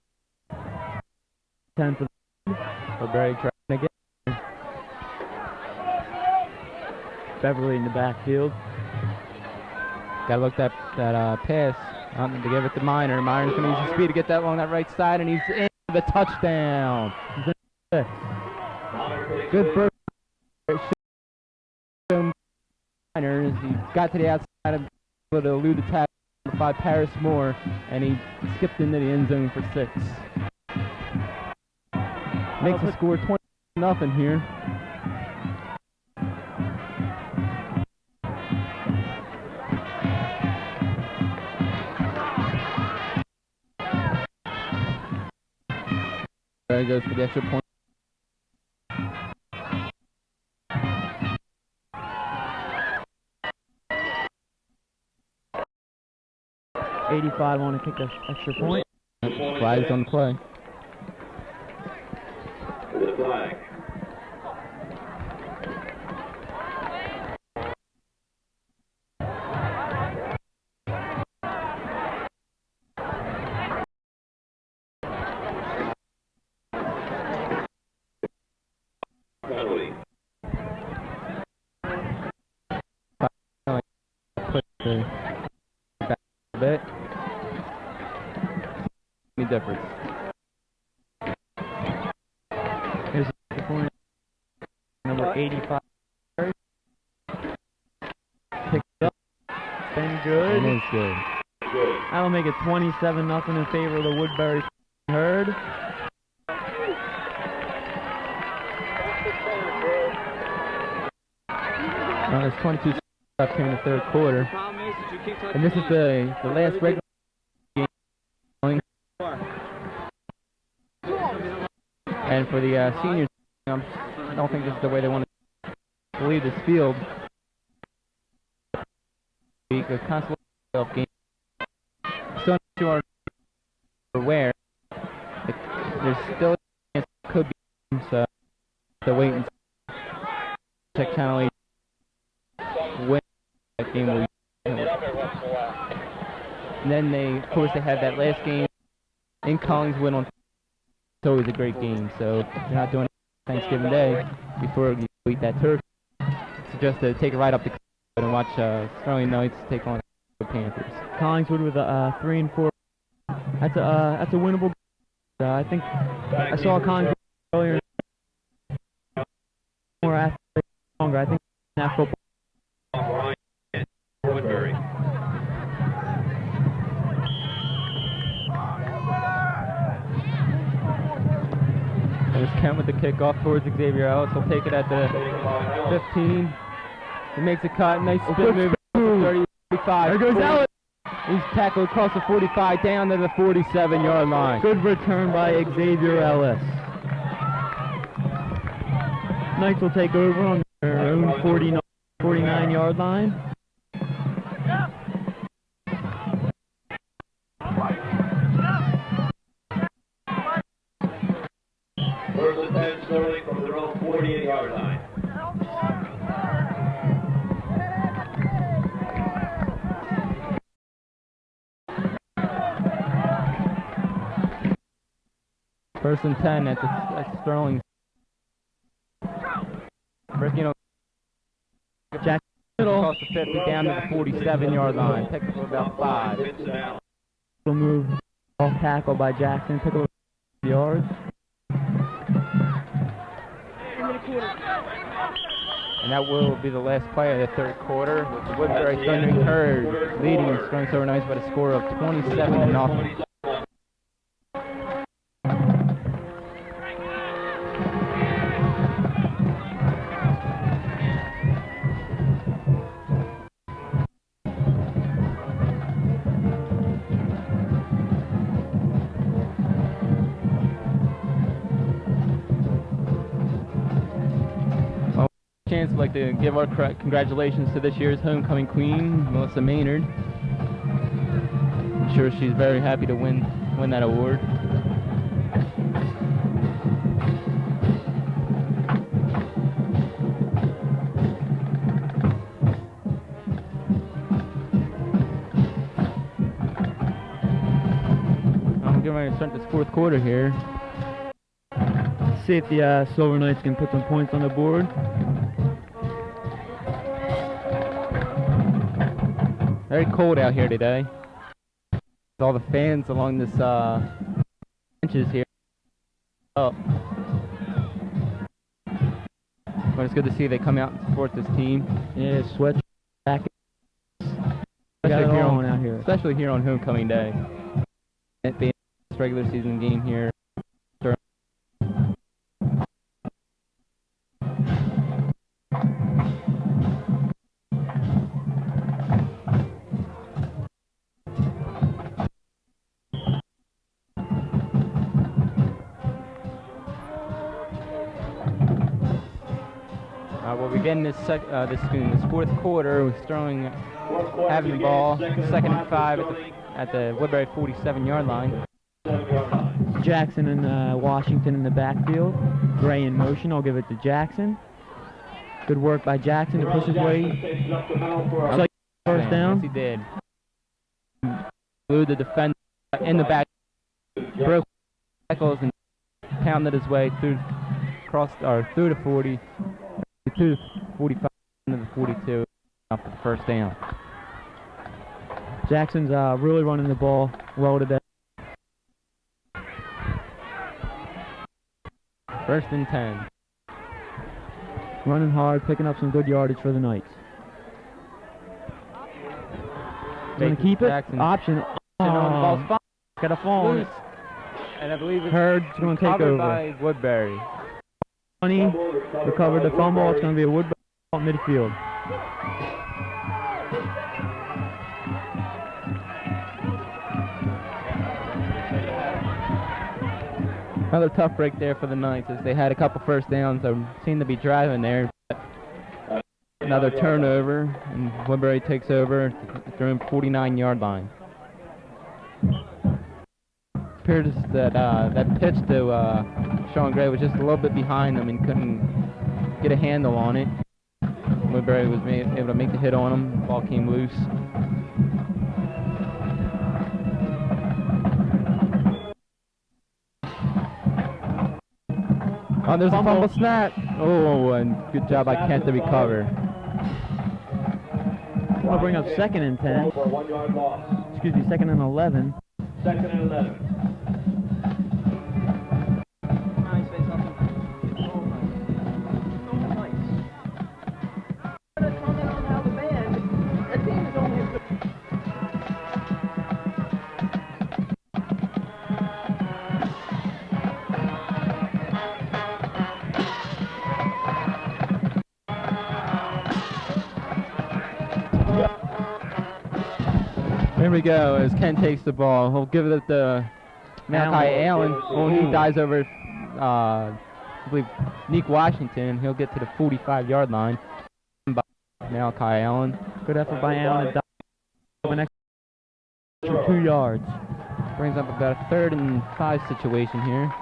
10 for Woodbury trying again. Beverly in the backfield. Gotta look that pass. To give it to Maynard. Maynard's going to use his speed to get that along that right side, and he's in for the touchdown. Good burst. Maynard, he got to the outside and able to elude the tackle by Paris Moore, and he skipped into the end zone for 6. Makes the score 20-0 here. There goes for the extra point. .85 want to kick the extra point. Flags on the play. The flag. Bit. Any difference? Here's the point. Number 85. Picked it up. Been good. It is good. That'll make it 27-0 in favor of the Woodbury Herd. Well, there's 22 left here in the 3rd quarter. And this is the last regular game. And for the seniors, I don't think this is the way they want to leave this field. Because constantly game. Still not sure where. There's still a chance it could be so to wait and check Channel 8 win that game will. And then of course, they have that last game in Collingswood on. It's always a great game, so they're not doing it Thanksgiving Day before you eat that turkey. So just to take it right up to Collingswood and watch Sterling Knights take on the Panthers. Collingswood with a 3-4. That's a winnable. I think I saw Collingswood earlier. More athletic, stronger. I think that football. Woodbury. There's Kent with the kickoff towards Xavier Ellis. He'll take it at the 15. He makes a cut. Nice spin move. 30, 45. There goes Ellis. He's tackled across the 45 down to the 47-yard line. Good return by Xavier Ellis. Knights will take over on their own 49-yard line. Sterling from their own 48-yard line. First and 10 at Sterling. Breaking Jack middle. across the 50 down to the 47-yard line. Pick up about 5. Will move off tackle by Jackson. Pick up yards. And that will be the last play of the third quarter, with the Woodbury Thundering Herd leading Sterling Silver Knights by a score of 27-0. Chance, I'd like to give our congratulations to this year's homecoming queen, Melissa Maynard. I'm sure she's very happy to win that award. I'm getting ready to start this fourth quarter here. See if the Silver Knights can put some points on the board. Very cold out here today. With all the fans along this benches here. Oh. But it's good to see they come out and support this team. Yeah, sweat jackets. Especially here on out here. Especially here on homecoming day. It being this regular season game here. We'll begin this fourth quarter with Sterling having the ball, 2nd and 5 at the Woodbury 47-yard line. Jackson and Washington in the backfield. Gray in motion. I'll give it to Jackson. Good work by Jackson to push his way. Looks like first down. Yes, he did. Blew the defender in the back, broke tackles and pounded his way through the 40. To the 45 and the 42 for the first down. Jackson's really running the ball well today. First and 10. Running hard, picking up some good yardage for the Knights. Going to keep it. Jackson. Option. Ball's fine. Got a fall on it. And I believe it's Herd's going to take over. by Woodbury. Money recovered the fumble. It's going to be a Woodbury midfield. Another tough break there for the Knights as they had a couple first downs. They seemed to be driving there. Another turnover, and Woodbury takes over at their own 49-yard line. Appears that that pitch to Sean Gray was just a little bit behind them and couldn't get a handle on it. Woodbury was able to make the hit on him. The ball came loose. Oh, there's a fumble snap. Oh, and good job by Kent to recover. We'll bring up 2nd and 10. For a 1-yard loss. Excuse me, 2nd and 11. 2nd and 11. Here we go as Ken takes the ball. He'll give it to Malachi Allen. Well, he dives over, I believe, Nick Washington. He'll get to the 45-yard line by Malachi Allen. Good effort by Allen to dive an extra 2 yards. Brings up about a 3rd and 5 situation here.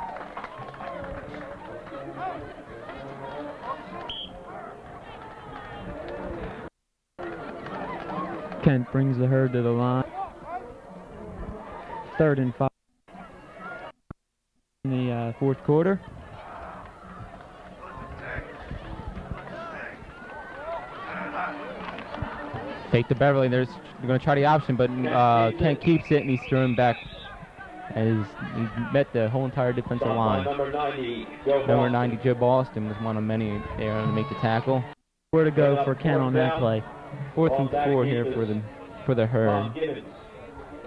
Kent brings the herd to the line. 3rd and 5 in the 4th quarter. Take to Beverly. They're going to try the option, but Kent keeps it, and he's thrown back as he met the whole entire defensive line. Number 90, Joe Boston, was one of many there to make the tackle. Where to go for Kent on that play? 4th and 4 here for the herd.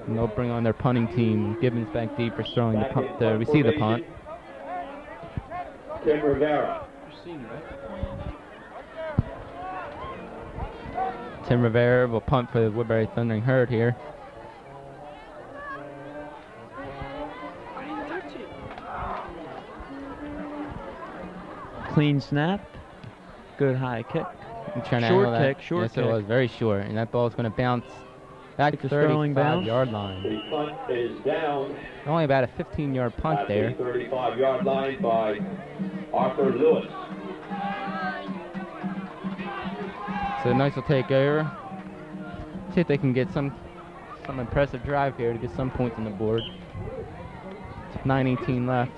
And they'll bring on their punting team. Gibbons back deep for Sterling to receive the punt. Tim Rivera. Tim Rivera will punt for the Woodbury Thundering Herd here. Clean snap. Good high kick. Short kick, short kick. Yes, it was very short, and that ball is going to bounce back to the 35-yard line. The punt is down. Only about a 15-yard punt at there. the 35-yard line by Arthur Lewis. So the Knights will take over. See if they can get some impressive drive here to get some points on the board. 9:18 left.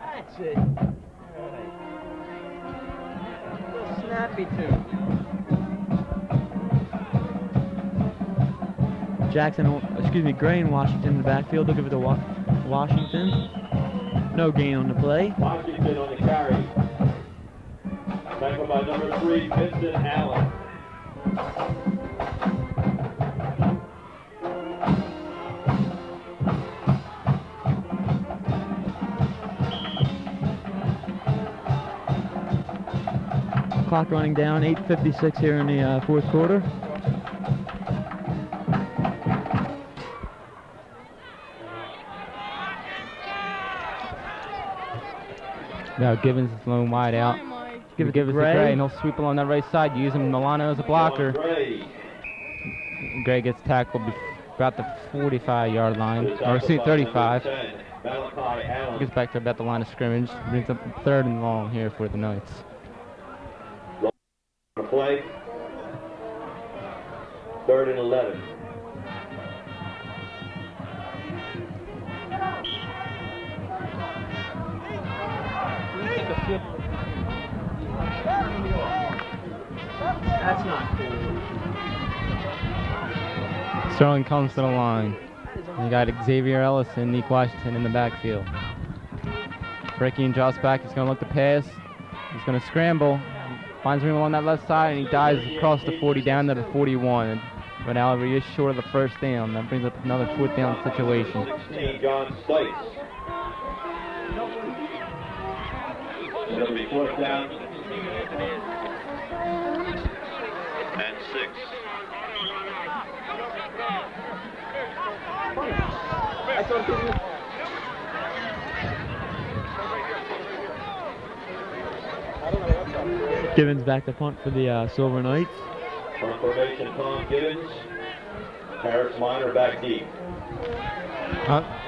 That's it. Alright. A little snappy too. Gray and Washington in the backfield looking for the Washington. No gain on the play. Washington on the carry. Tackled by number 3, Vincent Allen. Clock running down, 8:56 here in the 4th quarter. Now Gibbons is thrown wide out. Give it to Gray, and he'll sweep along that right side, using Milano as a blocker. Gray gets tackled about the 45-yard line, or excuse me, 35. Gets back to about the line of scrimmage, brings up 3rd and long here for the Knights. Play. 3rd and 11. That's not cool. Sterling comes to the line. You got Xavier Ellison, Nick Washington in the backfield. Bricky and Joss back. He's going to look to pass. He's going to scramble. Finds room along that left side, and he dives across the 40 down to the 41. But however, he is short of the first down. That brings up another 4th down situation. 16, John Stites. It'll be 4th down. And 6. Gibbons back to punt for the Silver Knights. Punt formation, Tom Gibbons. Harris Minor back deep.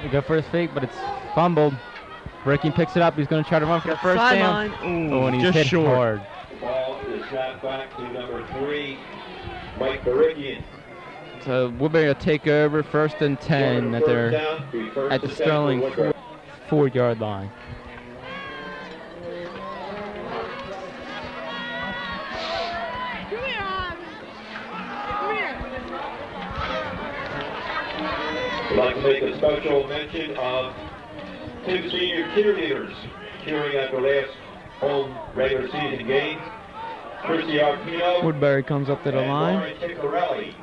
You go for his fake, but it's fumbled. Bricky picks it up. He's going to try to run for the first down. Ooh, and he's just hit short. hard. The ball is snapped back to number 3, Mike Barickian. So Woodbury will take over 1st and 10 at their at the Sterling 4-yard line. I'd like to make a special mention of 2 senior cheerleaders cheering at the last home regular season game. Christy Arpino. Woodbury comes up to the line. Lauren Ticcarelli.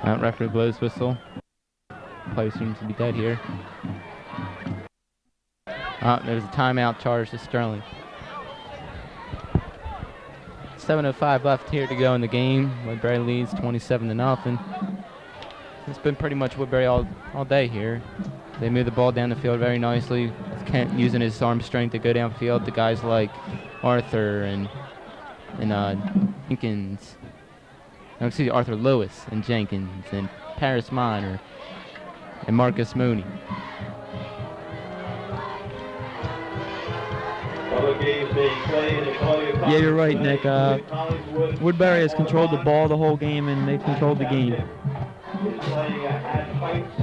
That referee blows whistle. Play seems to be dead here. There's a timeout charge to Sterling. 7:05 left here to go in the game. Woodbury leads 27-0. It's been pretty much Woodbury all day here. They move the ball down the field very nicely. Kent using his arm strength to go downfield to guys like Arthur and Hinkins excuse me, Arthur Lewis and Jenkins and Paris Minor and Marcus Mooney. Yeah, you're right, Nick. Woodbury has controlled the ball the whole game, and they've controlled the game. Is playing at Heights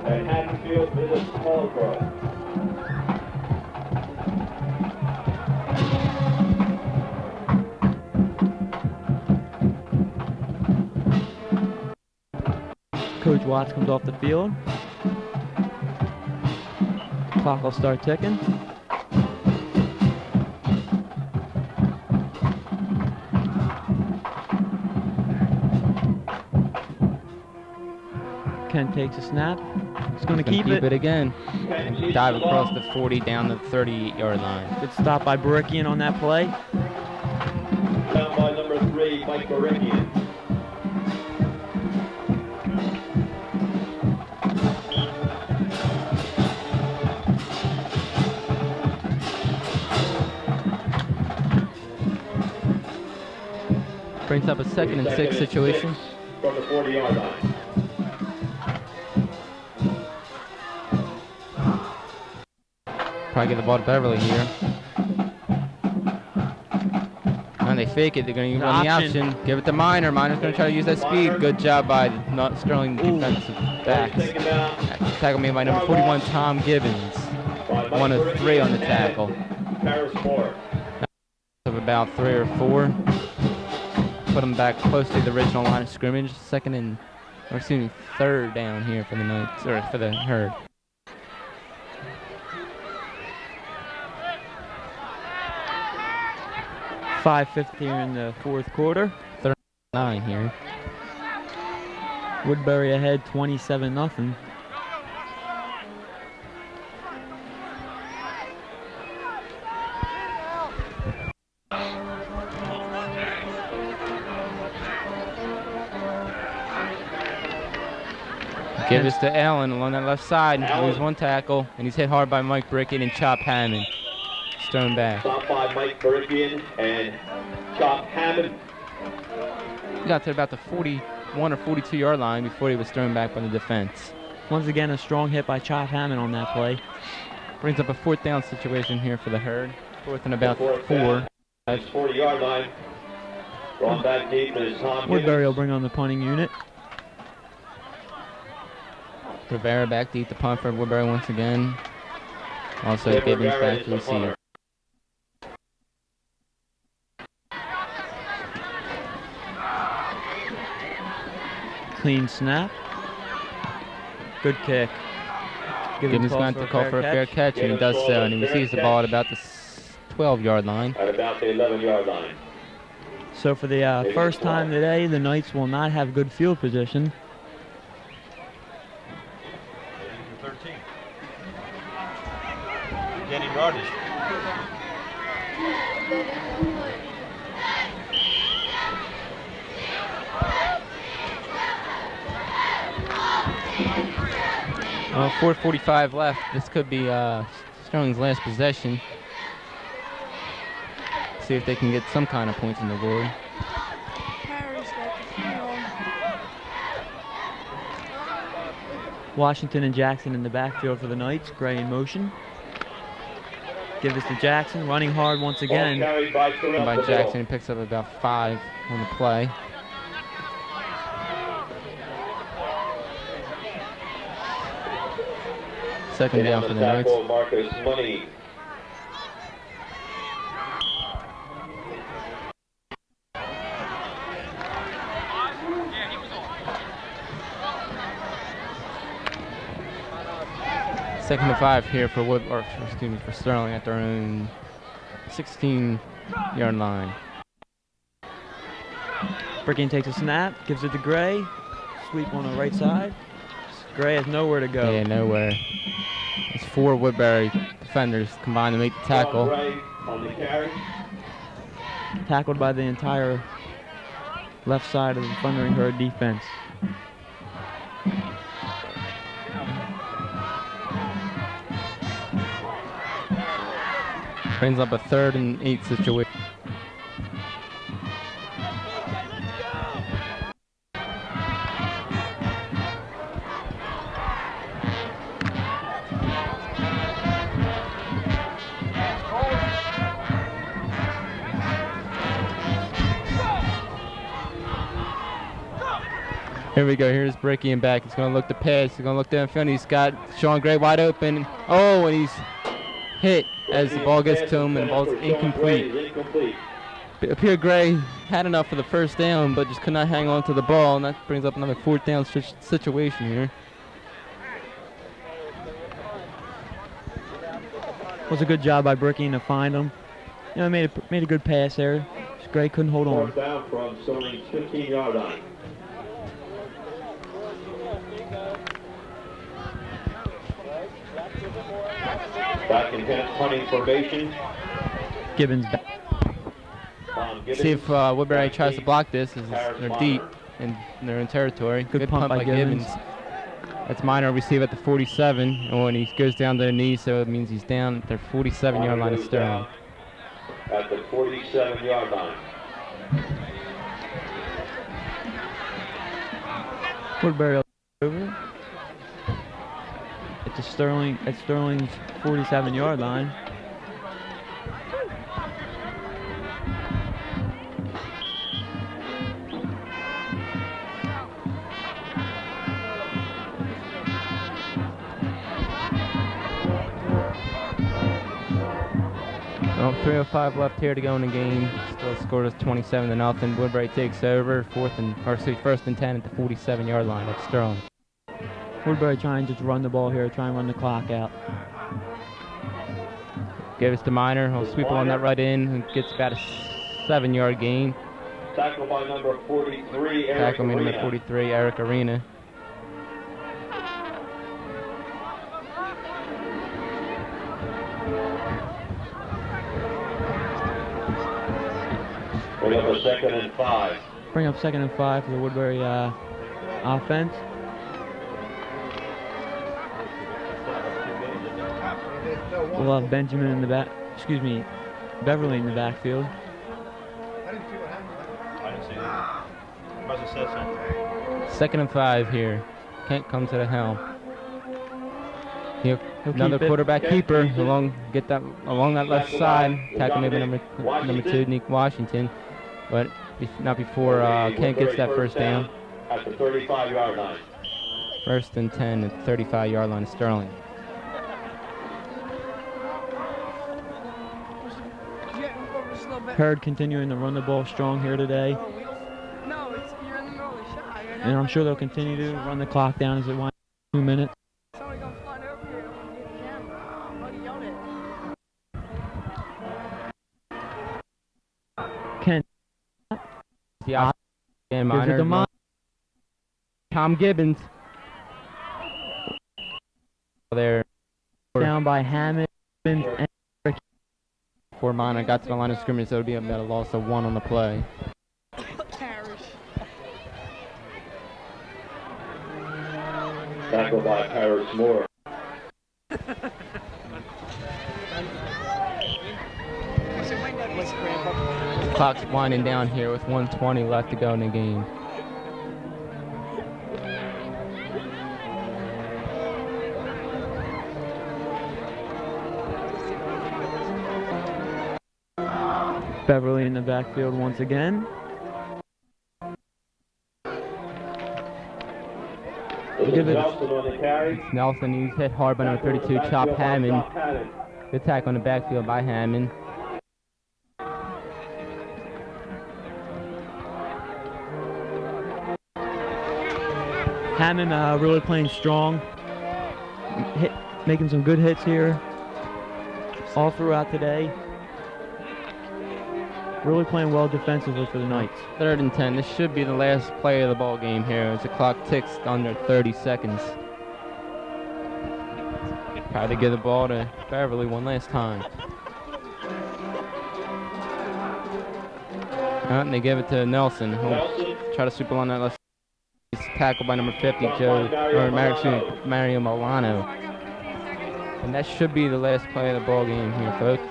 and Haddonfield visits Marlborough. Coach Watts comes off the field. Clock will start ticking. Kent takes a snap. He's going to keep it again. And dive across the 40 down the 38-yard line. Good stop by Barikian on that play. Down by number 3, Mike Barikian. Brings up a 2nd and 6 situation. From the 40-yard line. Probably get the ball to Beverly here. And they fake it. They're going to run the option. Give it to Minor. Minor's going to try to use that speed. Good job by the Sterling defensive backs. Tackle made by number 41, Tom Gibbons. 1 of 3 on the tackle. Of about 3 or 4. Put them back close to the original line of scrimmage. 2nd and, or excuse me, 3rd down here for the Knights, or for the Herd. .550 here in the 4th quarter. 39 here. Woodbury ahead 27-0. Give this to Allen along that left side. Lose 1 tackle, and he's hit hard by Mike Brickett and Chop Hammond. Stone back. Stopped by Mike Barikian and Chop Hammond. He got to about the 41 or 42-yard line before he was thrown back by the defense. Once again, a strong hit by Chop Hammond on that play. Brings up a 4th down situation here for the Herd. 4th and about 4. 40-yard line. Drawn back deep is Tom Woodbury will bring on the punting unit. Rivera back deep to punt for Woodbury once again. Also Gibbons back to receive. Clean snap. Good kick. Gibbons going to call for a fair catch, and he does so, and he receives the ball at about the 12-yard line. At about the 11-yard line. So for the first time today, the Knights will not have good field position. 13. Getting yardage. Uh, 4:45 left. This could be Sterling's last possession. See if they can get some kind of points on the board. Washington and Jackson in the backfield for the Knights. Gray in motion. Give this to Jackson, running hard once again. By Jackson, he picks up about 5 on the play. Second down for the Knights. Marcus Money. Second and 5 here for for Sterling at their own 16-yard line. Brickin takes a snap, gives it to Gray. Sweep on the right side. Gray has nowhere to go. Yeah, nowhere. It's 4 Woodbury defenders combined to make the tackle. On the carry. Tackled by the entire left side of the Thundering Herd defense. Brings up a 3rd and 8 situation. Here we go. Here's Bricky and back. He's going to look to pass. He's going to look downfield. He's got Sean Gray wide open. Oh, and he's hit as the ball gets to him, and the ball's incomplete. It appeared Gray had enough for the first down, but just could not hang on to the ball, and that brings up another fourth down situation here. Was a good job by Bricky to find him. You know, made a good pass there. Just Gray couldn't hold on. Fourth down from Stoning's 15-yard line. Back in punting formation. Gibbons back. See if Woodbury tries to block this. They're deep and they're in territory. Good punt by Gibbons. That's Maynard receive at the 47, and when he goes down to the knee, so it means he's down at their 47-yard line of Sterling. At the 47-yard line. Woodbury over. At Sterling's 47-yard line. Well, 3:05 left here to go in the game. Still scored us 27-0. Woodbury takes over. First and 10 at the 47-yard line of Sterling. Woodbury trying to just run the ball here, try and run the clock out. Give us to Maynard. He'll sweep along that right in and gets about a 7-yard gain. Tackle by number 43, Eric Tackle by number Arena. 43, Eric Arena. Bring up a 2nd and 5. Bring up 2nd and 5 for the Woodbury offense. We'll have Benjamin in the back. Excuse me, Beverly in the backfield. I didn't see what happened. I didn't see that. You must have said something. 2nd and 5 here. Kent comes to the helm. He'll Another keep it. quarterback keeper along that left side. Tackle maybe number 2, Nick Washington, but not before Kent gets that first down. At the 35-yard line. 1st and 10 at the 35-yard line of Sterling. Hurd continuing to run the ball strong here today. No, you're in the middle of the shot. And I'm sure they'll continue to run the clock down as it winds 2 minutes. Somebody gonna fly over here. I want to get the camera. Buddy, yelled it. Kent. Yeah, and Gives it to Maynard. Tom Gibbons. There. Down by Hammond. Gibbons, and Before Maynard got to the line of scrimmage, so it would be about a loss of 1 on the play. Tackle by Paris Moore. Clock's winding down here with 1:20 left to go in the game. Beverly in the backfield once again. Nelson on the carry. Nelson, he's hit hard by number 32, Chop Hammond. Good tackle on the backfield by Hammond. Hammond really playing strong. Making some good hits here all throughout today. Really playing well defensively for the Knights. 3rd and 10. This should be the last play of the ball game here as the clock ticks under 30 seconds. Try to give the ball to Beverly one last time. And they give it to Nelson. He'll try to sweep along that left. He's tackled by number 50, Mario Milano. And that should be the last play of the ball game here, folks.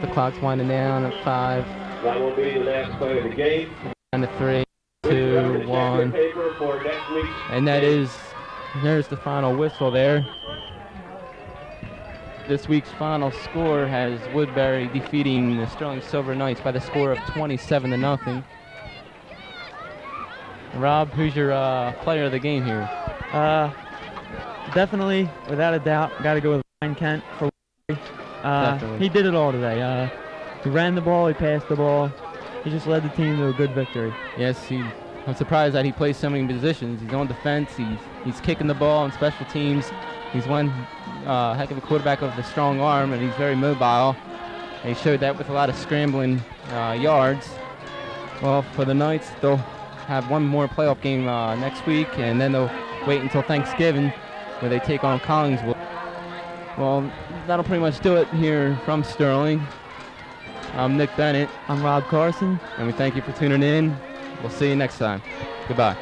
The clock's winding down at 5. That will be the last play of the game. And the 3, 2, 1. And there's the final whistle there. This week's final score has Woodbury defeating the Sterling Silver Knights by the score of 27-0. Rob, who's your player of the game here? Definitely, without a doubt, got to go with Ryan Kent for Definitely. He did it all today. He ran the ball, he passed the ball. He just led the team to a good victory. Yes, I'm surprised that he plays so many positions. He's on defense, he's kicking the ball on special teams. He's one heck of a quarterback with a strong arm, and he's very mobile. And he showed that with a lot of scrambling yards. Well, for the Knights, they'll have one more playoff game next week, and then they'll wait until Thanksgiving where they take on Collingswood. Well, that'll pretty much do it here from Sterling. I'm Nick Bennett. I'm Rob Carson. And we thank you for tuning in. We'll see you next time. Goodbye.